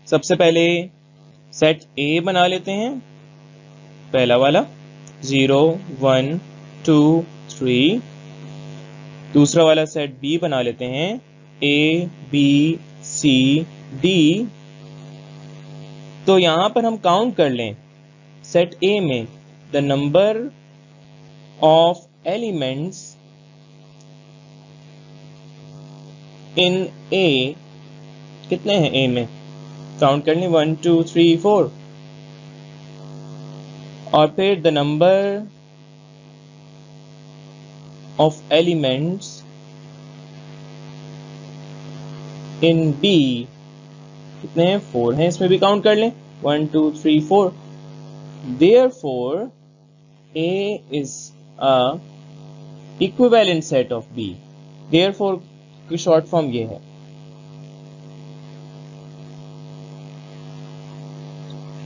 सबसे पहले सेट A बना लेते हैं, पहला वाला 0, 1, 2, 3। दूसरा वाला सेट B बना लेते हैं, A, B, C, D। तो यहां पर हम काउंट कर लें, सेट A में the number of elements in A, कितने हैं A में? काउंट कर लें, 1, 2, 3, 4। और फिर the number of elements in B कितने हैं? 4 हैं, इसमें भी काउंट कर लें, 1, 2, 3, 4। Therefore A is a equivalent set of B। Therefore की शॉर्ट फॉर्म ये है।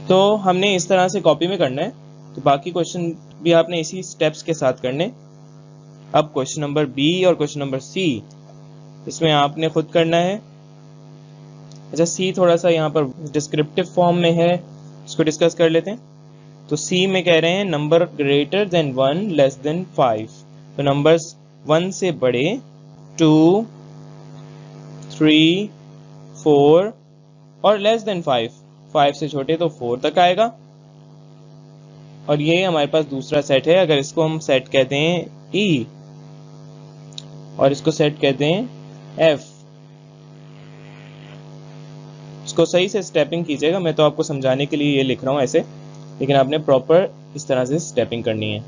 तो हमने इस तरह से कॉपी में करना है, तो बाकी क्वेश्चन भी आपने इसी स्टेप्स के साथ करने। अब क्वेश्चन नंबर B और क्वेश्चन नंबर C, इसमें आपने खुद करना है। अच्छा, C थोड़ा सा यहाँ पर डिस्क्रिप्टिव फॉर्म में है, इसको डिस्कस कर लेते हैं। तो C में कह रहे हैं number greater than 1 less than 5। तो नंबर्स 1 से बड़े 2, 3, 4 और लेस देन 5 से छोटे तो 4 तक आएगा। और ये हमारे पास दूसरा सेट है। अगर इसको हम सेट कहते हैं E और इसको सेट कहते हैं F, इसको सही से स्टेपिंग कीजिएगा, मैं तो आपको समझाने के लिए ये लिख रहा हूँ ऐसे, लेकिन आपने प्रॉपर इस तरह से स्टेपिंग करनी है।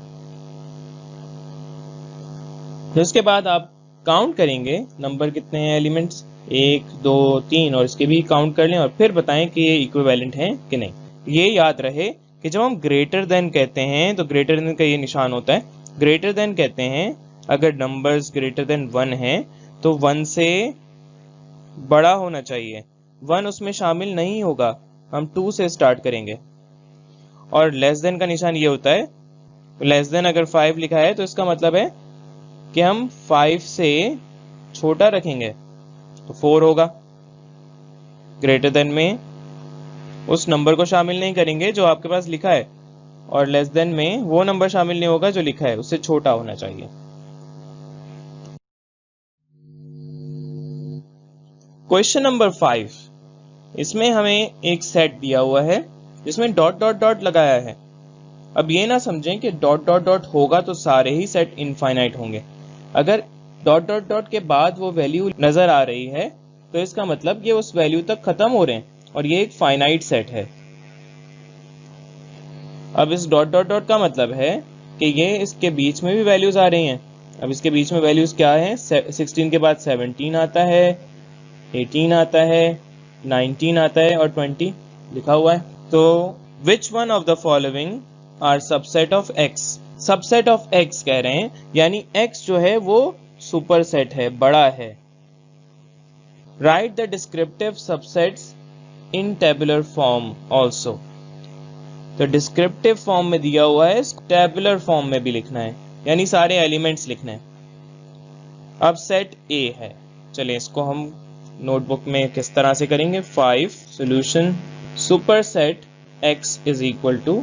फिर उसके बाद आप काउंट करेंगे नंबर कितने हैं एलिमेंट्स, 1 2 3, और इसके भी काउंट कर लें और फिर बताएं कि ये इक्विवेलेंट हैं कि नहीं। ये याद रहे कि जब हम ग्रेटर देन कहते हैं तो ग्रेटर देन का ये निशान होता है। ग्रेटर देन कहते हैं अगर नंबर्स ग्रेटर देन 1 है तो 1 से बड़ा होना चाहिए, 1 उसमें शामिल नहीं होगा, हम 2 से स्टार्ट करेंगे। और लेस देन का निशान ये होता है, लेस देन अगर 5 लिखा है तो इसका मतलब है कि हम 5 से छोटा रखेंगे तो 4 होगा। ग्रेटर देन में उस नंबर को शामिल नहीं करेंगे जो आपके पास लिखा है, और लेस देन में वो नंबर शामिल नहीं होगा जो लिखा है, उससे छोटा होना चाहिए। क्वेश्चन नंबर 5, इसमें हमें एक सेट दिया हुआ है जिसमें डॉट डॉट डॉट लगाया है। अब ये ना समझें कि डॉट डॉट डॉट होगा तो सारे ही सेट इनफाइनाइट होंगे। अगर डॉट डॉट डॉट के बाद वो वैल्यू नजर आ रही है तो इसका मतलब ये उस वैल्यू तक खत्म हो रहे हैं और ये एक फाइनाइट सेट है। अब इस डॉट डॉट डॉट का मतलब है कि ये इसके बीच में भी वैल्यूज आ रही हैं। अब इसके बीच में वैल्यूज क्या है, 16 के बाद 17 आता है, 18 आता है, 19 आता है और 20 लिखा हुआ है। तो which one of the following are subset of X. Subset of X कह रहे हैं, यानी एक्स जो है वो सुपर सेट है, बड़ा है। Right the descriptive subsets in tabular form also. तो डिस्क्रिप्टिव फॉर्म में दिया हुआ है, टेबुलर फॉर्म में भी लिखना है, यानी सारे एलिमेंट्स लिखने हैं। अब सेट ए है, चलिए इसको हम नोटबुक में किस तरह से करेंगे। 5 solution super set x is equal to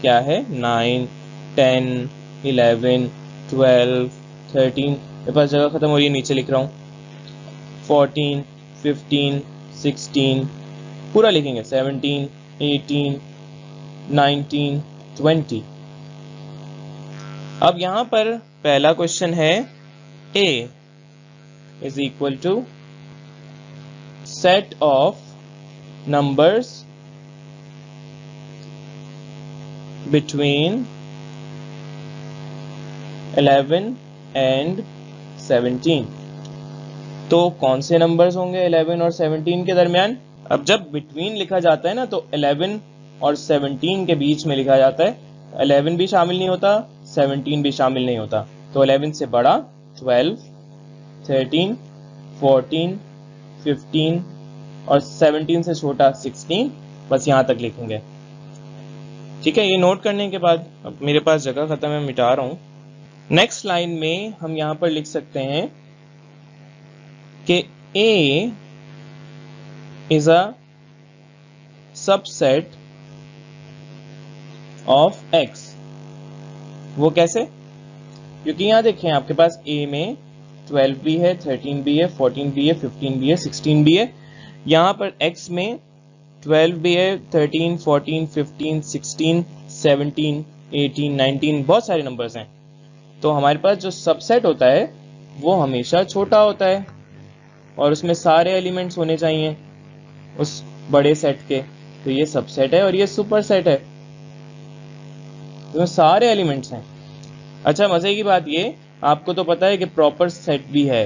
क्या है, 9 10 11 12 13, मेरे पास जगह खत्म हो रही है, नीचे लिख रहा हूँ, 14 15 16, पूरा लिखेंगे, 17 18 19 20। अब यहां पर पहला क्वेश्चन है a is equal to set of numbers between 11 and 17। तो कौन से नंबर्स होंगे 11 और 17 के दरमियान। अब जब बिटवीन लिखा जाता है ना तो 11 और 17 के बीच में लिखा जाता है, 11 भी शामिल नहीं होता, 17 भी शामिल नहीं होता। तो 11 से बड़ा 12 13 14 15 और 17 से छोटा 16, बस यहां तक लिखेंगे। ठीक है, ये नोट करने के बाद अब मेरे पास जगह खत्म है, मिटा रहा हूं। नेक्स्ट लाइन में हम यहां पर लिख सकते हैं कि A is a subset of X। वो कैसे, क्योंकि यहां देखें आपके पास A में 12 भी है, 13 भी है, 14 भी है, 15 भी है, 16 भी है। यहां पर X में 12 भी है, 13 14 15 16 17 18 19, बहुत सारे नंबर्स हैं। तो हमारे पास जो सबसेट होता है वो हमेशा छोटा होता है और उसमें सारे एलिमेंट्स होने चाहिए उस बड़े सेट के। तो ये सबसेट है और ये सुपर सेट है, तो सारे एलिमेंट्स हैं। अच्छा, मजे की बात ये, आपको तो पता है कि प्रॉपर सेट भी है,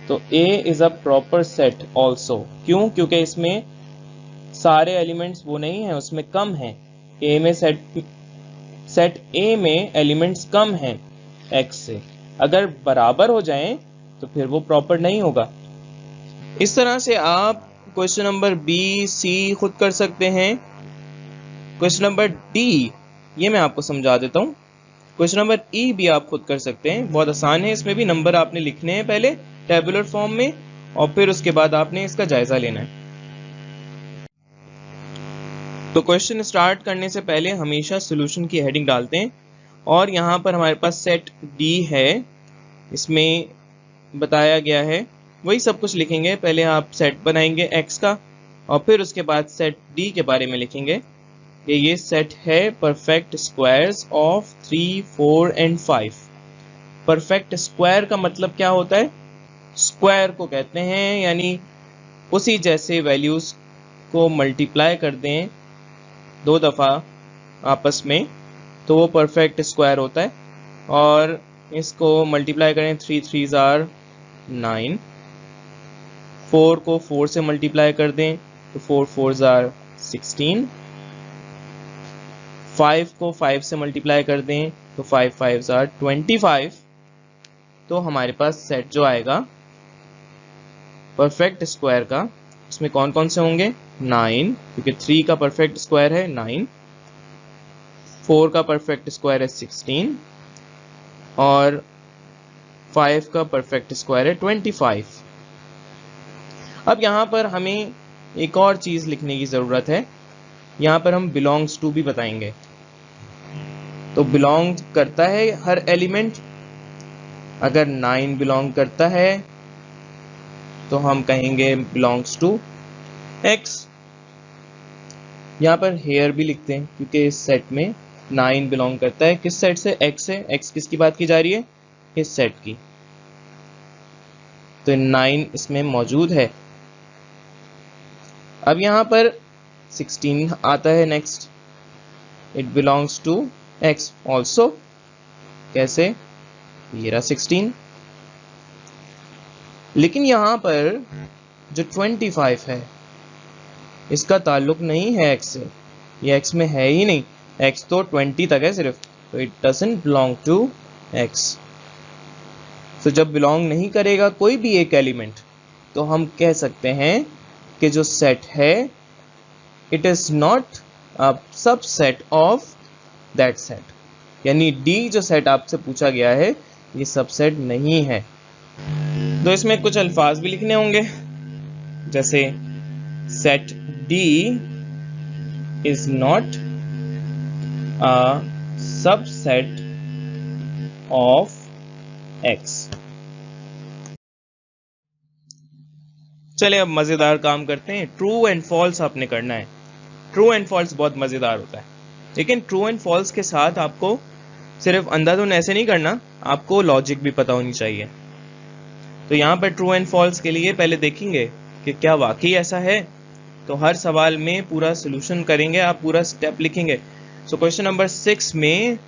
तो A is a proper set also. क्यों, क्योंकि इसमें सारे एलिमेंट्स वो नहीं है, उसमें कम है। A में सेट A में एलिमेंट्स कम हैं X से, अगर बराबर हो जाएं तो फिर वो प्रॉपर नहीं होगा। इस तरह से आप क्वेश्चन नंबर B C खुद कर सकते हैं। क्वेश्चन नंबर D ये मैं आपको समझा देता हूं। क्वेश्चन नंबर E भी आप खुद कर सकते हैं, बहुत आसान है। इसमें भी नंबर आपने लिखने हैं पहले टेबुलर फॉर्म में और फिर उसके बाद आपने इसका जायजा लेना है। तो क्वेश्चन स्टार्ट करने से पहले हमेशा सॉल्यूशन की हेडिंग डालते हैं और यहाँ पर हमारे पास सेट D है, इसमें बताया गया है वही सब कुछ लिखेंगे। पहले आप सेट बनाएंगे X का और फिर उसके बाद सेट D के बारे में लिखेंगे कि ये सेट है perfect squares of 3 4 and 5। Perfect square का मतलब क्या होता है, स्क्वायर को कहते हैं यानी उसी जैसे वैल्यूज को मल्टीप्लाई कर दें 2 दफ़ा आपस में तो वो परफेक्ट स्क्वायर होता है, और इसको मल्टीप्लाई करें 3 3s आर 9, 4 को 4 से मल्टीप्लाई कर दें तो 4 4s आर 16, 5 को 5 से मल्टीप्लाई कर दें तो 5 5s आर 25। तो हमारे पास सेट जो आएगा परफेक्ट स्क्वायर का, उसमें कौन कौन से होंगे? 9, क्योंकि 3 का परफेक्ट स्क्वायर है 9, 4 का परफेक्ट स्क्वायर है 16 और 5 का परफेक्ट स्क्वायर है 25। अब यहाँ पर हमें एक और चीज लिखने की जरूरत है। यहाँ पर हम बिलोंग्स टू भी बताएंगे। तो बिलोंग करता है हर एलिमेंट। अगर 9 बिलोंग करता है तो हम कहेंगे बिलोंग्स टू x। यहाँ पर हेयर भी लिखते हैं क्योंकि इस सेट में 9 बिलोंग करता है। किस सेट से? x से। x किसकी बात की जा रही है? इस सेट की। तो 9 इसमें मौजूद है। अब यहाँ पर 16 आता है next. It belongs to x also. कैसे? ये रहा 16। लेकिन यहाँ पर जो 25 है इसका ताल्लुक नहीं है x से, ये x में है ही नहीं। x तो 20 तक है सिर्फ, तो it doesn't belong to x। तो जब बिलोंग नहीं करेगा कोई भी एक एलिमेंट, तो हम कह सकते हैं कि जो सेट है it is not a subset of that set. यानी D जो सेट आपसे पूछा गया है ये सबसेट नहीं है। तो इसमें कुछ अल्फाज भी लिखने होंगे, जैसे set D is not a subset of X। चले अब मजेदार काम करते हैं। ट्रू एंड फॉल्स आपने करना है। ट्रू एंड फॉल्स बहुत मजेदार होता है, लेकिन ट्रू एंड फॉल्स के साथ आपको सिर्फ अंधाधुन ऐसे नहीं करना, आपको लॉजिक भी पता होनी चाहिए। तो यहाँ पर ट्रू एंड फॉल्स के लिए पहले देखेंगे कि क्या वाकई ऐसा है। तो हर सवाल में पूरा सोल्यूशन करेंगे, आप पूरा स्टेप लिखेंगे। सो क्वेश्चन नंबर 6 में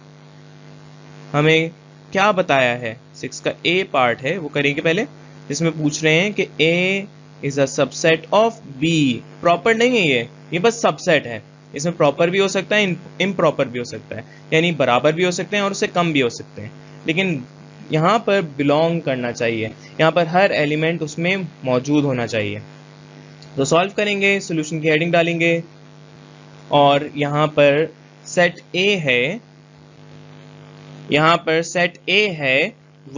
हमें क्या बताया है? 6 का A पार्ट है, वो करेंगे पहले, जिसमें पूछ रहे हैं कि A is a subset of B। Proper नहीं है ये बस सबसेट है। इसमें प्रॉपर भी हो सकता है, इम्प्रॉपर भी हो सकता है, यानी बराबर भी हो सकते हैं और उससे कम भी हो सकते हैं, लेकिन यहाँ पर बिलोंग करना चाहिए। यहाँ पर हर एलिमेंट उसमें मौजूद होना चाहिए। तो सॉल्व करेंगे, सॉल्यूशन की हेडिंग डालेंगे और यहाँ पर सेट A है। यहाँ पर सेट A है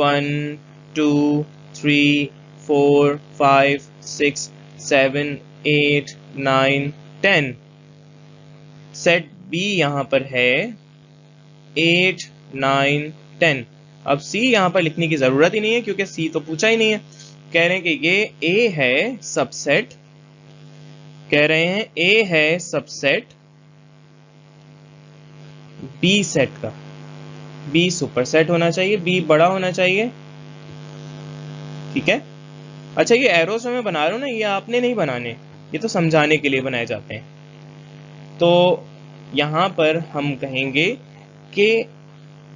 1 2 3 4 5 6 7 8 9 10। सेट B यहाँ पर है 8 9 10। अब C यहाँ पर लिखने की जरूरत ही नहीं है क्योंकि C तो पूछा ही नहीं है। कह रहे हैं कि ये A है सबसेट, कह रहे हैं A है सबसेट B सेट का। B सुपरसेट होना चाहिए, B बड़ा होना चाहिए, ठीक है। अच्छा, ये एरोस मैं बना रहा हूं ना, ये आपने नहीं बनाने, ये तो समझाने के लिए बनाए जाते हैं। तो यहां पर हम कहेंगे कि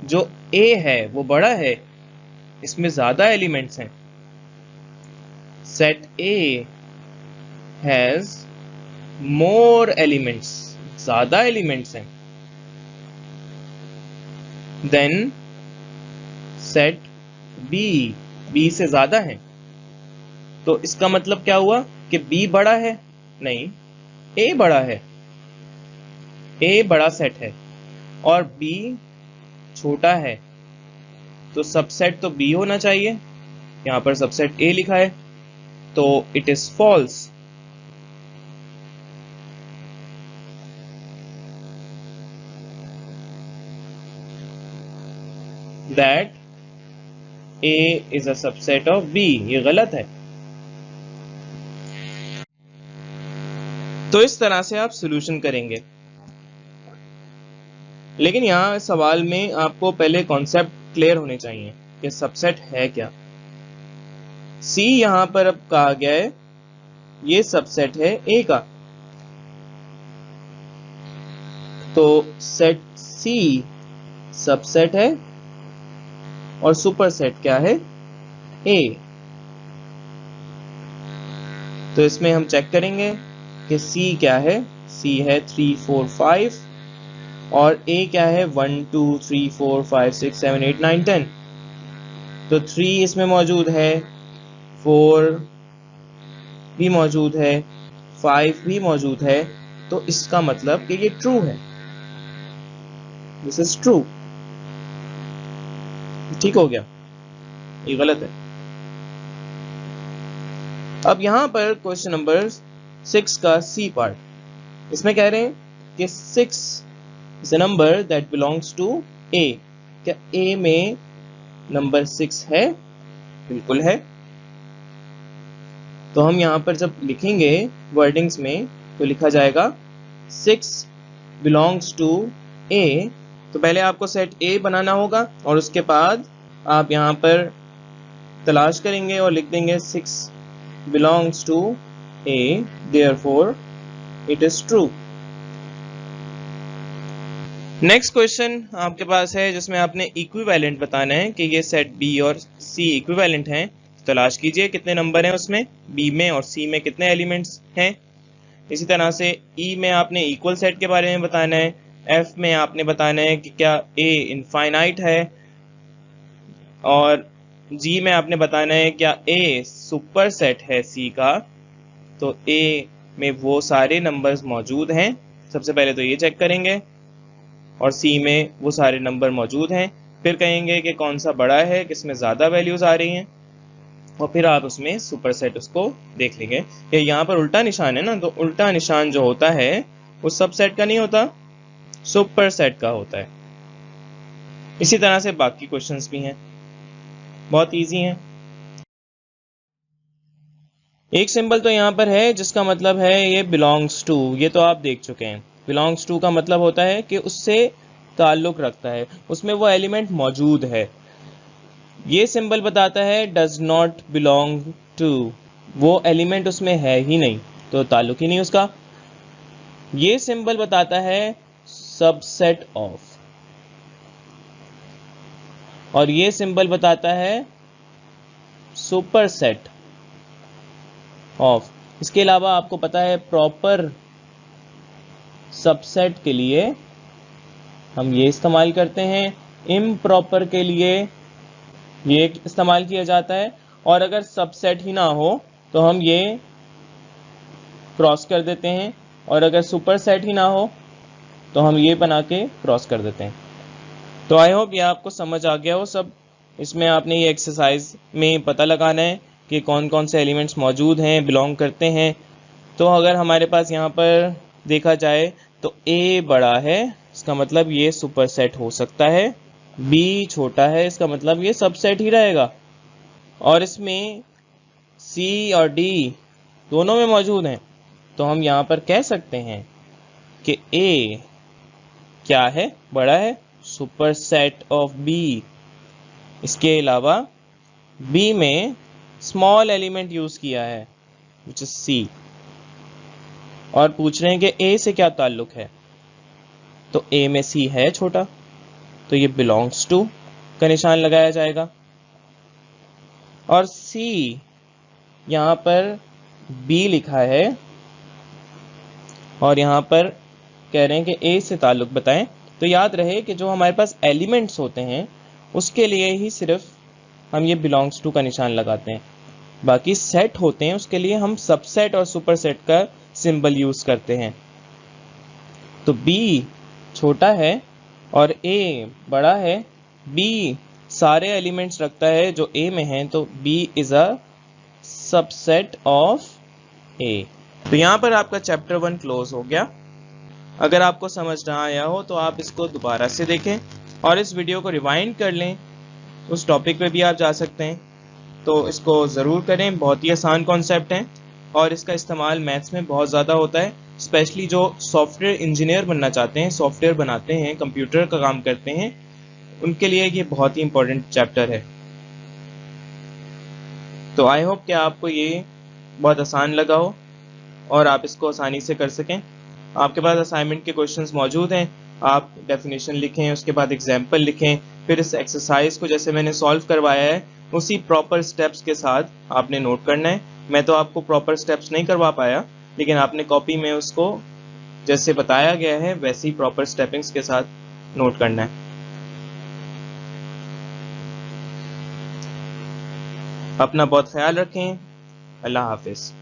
जो A है वो बड़ा है, इसमें ज्यादा एलिमेंट्स हैं। Set A has more elements, ज्यादा एलिमेंट्स हैं देन सेट B से ज्यादा है। तो इसका मतलब क्या हुआ कि B बड़ा है? नहीं, A बड़ा है। A बड़ा सेट है और B छोटा है, तो सबसेट तो B होना चाहिए। यहां पर सबसेट A लिखा है, तो it is false. That A is a subset of B, ये गलत है। तो इस तरह से आप सॉल्यूशन करेंगे। लेकिन यहाँ सवाल में आपको पहले कॉन्सेप्ट क्लियर होने चाहिए कि सबसेट है क्या। C यहाँ पर अब कहा गया है ये सबसेट है A का, तो सेट सी सबसेट है और सुपरसेट क्या है? ए। तो इसमें हम चेक करेंगे कि सी क्या है। सी है 3 4 5 और ए क्या है 1 2 3 4 5 6 7 8 9 10। तो 3 इसमें मौजूद है, 4 भी मौजूद है, 5 भी मौजूद है। तो इसका मतलब कि ये ट्रू है, दिस इज ट्रू। ठीक हो गया, ये गलत है। अब यहां पर क्वेश्चन नंबर 6 का सी पार्ट, इसमें कह रहे हैं कि 6 is a number that belongs to A. क्या ए में नंबर 6 है? बिल्कुल है। तो हम यहां पर जब लिखेंगे वर्डिंग्स में तो लिखा जाएगा 6 बिलोंग्स टू ए। तो पहले आपको सेट ए बनाना होगा और उसके बाद आप यहां पर तलाश करेंगे और लिख देंगे 6 belongs to A, therefore it is true. Next question आपके पास है जिसमें आपने इक्विवेलेंट बताना है कि ये सेट बी और सी इक्विवेलेंट हैं। तलाश कीजिए कितने नंबर हैं उसमें, बी में और सी में कितने एलिमेंट्स हैं। इसी तरह से ई में आपने इक्वल सेट के बारे में बताना है, एफ में आपने बताना है कि क्या ए इनफाइनाइट है, और जी में आपने बताना है क्या ए सुपर सेट है सी का। तो ए में वो सारे नंबर्स मौजूद हैं, सबसे पहले तो ये चेक करेंगे, और सी में वो सारे नंबर मौजूद हैं। फिर कहेंगे कि कौन सा बड़ा है, किसमें ज़्यादा वैल्यूज आ रही हैं, और फिर आप उसमें सुपर सेट उसको देख लेंगे। कि यहाँ पर उल्टा निशान है ना, तो उल्टा निशान जो होता है वो सब सेट का नहीं होता, सुपर सेट का होता है। इसी तरह से बाकी क्वेश्चंस भी हैं, बहुत इजी हैं। एक सिंबल तो यहाँ पर है जिसका मतलब है ये बिलोंग्स टू, ये तो आप देख चुके हैं। बिलोंग्स टू का मतलब होता है कि उससे ताल्लुक रखता है, उसमें वो एलिमेंट मौजूद है। ये सिंबल बताता है डज नॉट बिलोंग टू, वो एलिमेंट उसमें है ही नहीं, तो ताल्लुक ही नहीं उसका। ये सिंबल बताता है सबसेट ऑफ, और ये सिंबल बताता है सुपरसेट ऑफ। इसके अलावा आपको पता है प्रॉपर सबसेट के लिए हम ये इस्तेमाल करते हैं, इम्प्रॉपर के लिए ये इस्तेमाल किया जाता है, और अगर सबसेट ही ना हो तो हम ये क्रॉस कर देते हैं, और अगर सुपरसेट ही ना हो तो हम ये बना के क्रॉस कर देते हैं। तो आई होप ये आपको समझ आ गया हो सब। इसमें आपने ये एक्सरसाइज में पता लगाना है कि कौन कौन से एलिमेंट्स मौजूद हैं, बिलोंग करते हैं। तो अगर हमारे पास यहाँ पर देखा जाए तो ए बड़ा है, इसका मतलब ये सुपरसेट हो सकता है, बी छोटा है, इसका मतलब ये सबसेट ही रहेगा, और इसमें सी और डी दोनों में मौजूद हैं। तो हम यहाँ पर कह सकते हैं कि ए क्या है? बड़ा है, सुपरसेट ऑफ बी। इसके अलावा बी में स्मॉल एलिमेंट यूज किया है विच इज सी, और पूछ रहे हैं कि ए से क्या ताल्लुक है। तो ए में सी है छोटा, तो ये बिलोंग्स टू का निशान लगाया जाएगा। और सी यहाँ पर बी लिखा है, और यहाँ पर कह रहे हैं कि ए से ताल्लुक बताएं। तो याद रहे कि जो हमारे पास एलिमेंट्स होते हैं उसके लिए ही सिर्फ हम ये बिलोंग्स टू का निशान लगाते हैं, बाकी सेट होते हैं उसके लिए हम सबसेट और सुपरसेट का सिंबल यूज करते हैं। तो बी छोटा है और ए बड़ा है, बी सारे एलिमेंट्स रखता है जो ए में हैं, तो B is a subset of A. तो यहाँ पर आपका चैप्टर 1 क्लोज हो गया। अगर आपको समझ ना आया हो तो आप इसको दोबारा से देखें और इस वीडियो को रिवाइंड कर लें, उस टॉपिक पे भी आप जा सकते हैं। तो इसको ज़रूर करें, बहुत ही आसान कॉन्सेप्ट है और इसका इस्तेमाल मैथ्स में बहुत ज़्यादा होता है, स्पेशली जो सॉफ्टवेयर इंजीनियर बनना चाहते हैं, सॉफ्टवेयर बनाते हैं, कंप्यूटर का काम करते हैं, उनके लिए ये बहुत ही इंपॉर्टेंट चैप्टर है। तो आई होप कि आपको ये बहुत आसान लगा हो और आप इसको आसानी से कर सकें। आपके पास असाइनमेंट के क्वेश्चंस मौजूद हैं, आप डेफिनेशन लिखें, उसके बाद एग्जाम्पल लिखें, फिर इस एक्सरसाइज को जैसे मैंने सॉल्व करवाया है उसी प्रॉपर स्टेप्स के साथ आपने नोट करना है। मैं तो आपको प्रॉपर स्टेप्स नहीं करवा पाया, लेकिन आपने कॉपी में उसको जैसे बताया गया है वैसे ही प्रॉपर स्टेपिंग्स के साथ नोट करना है। अपना बहुत ख्याल रखें। अल्लाह हाफिज।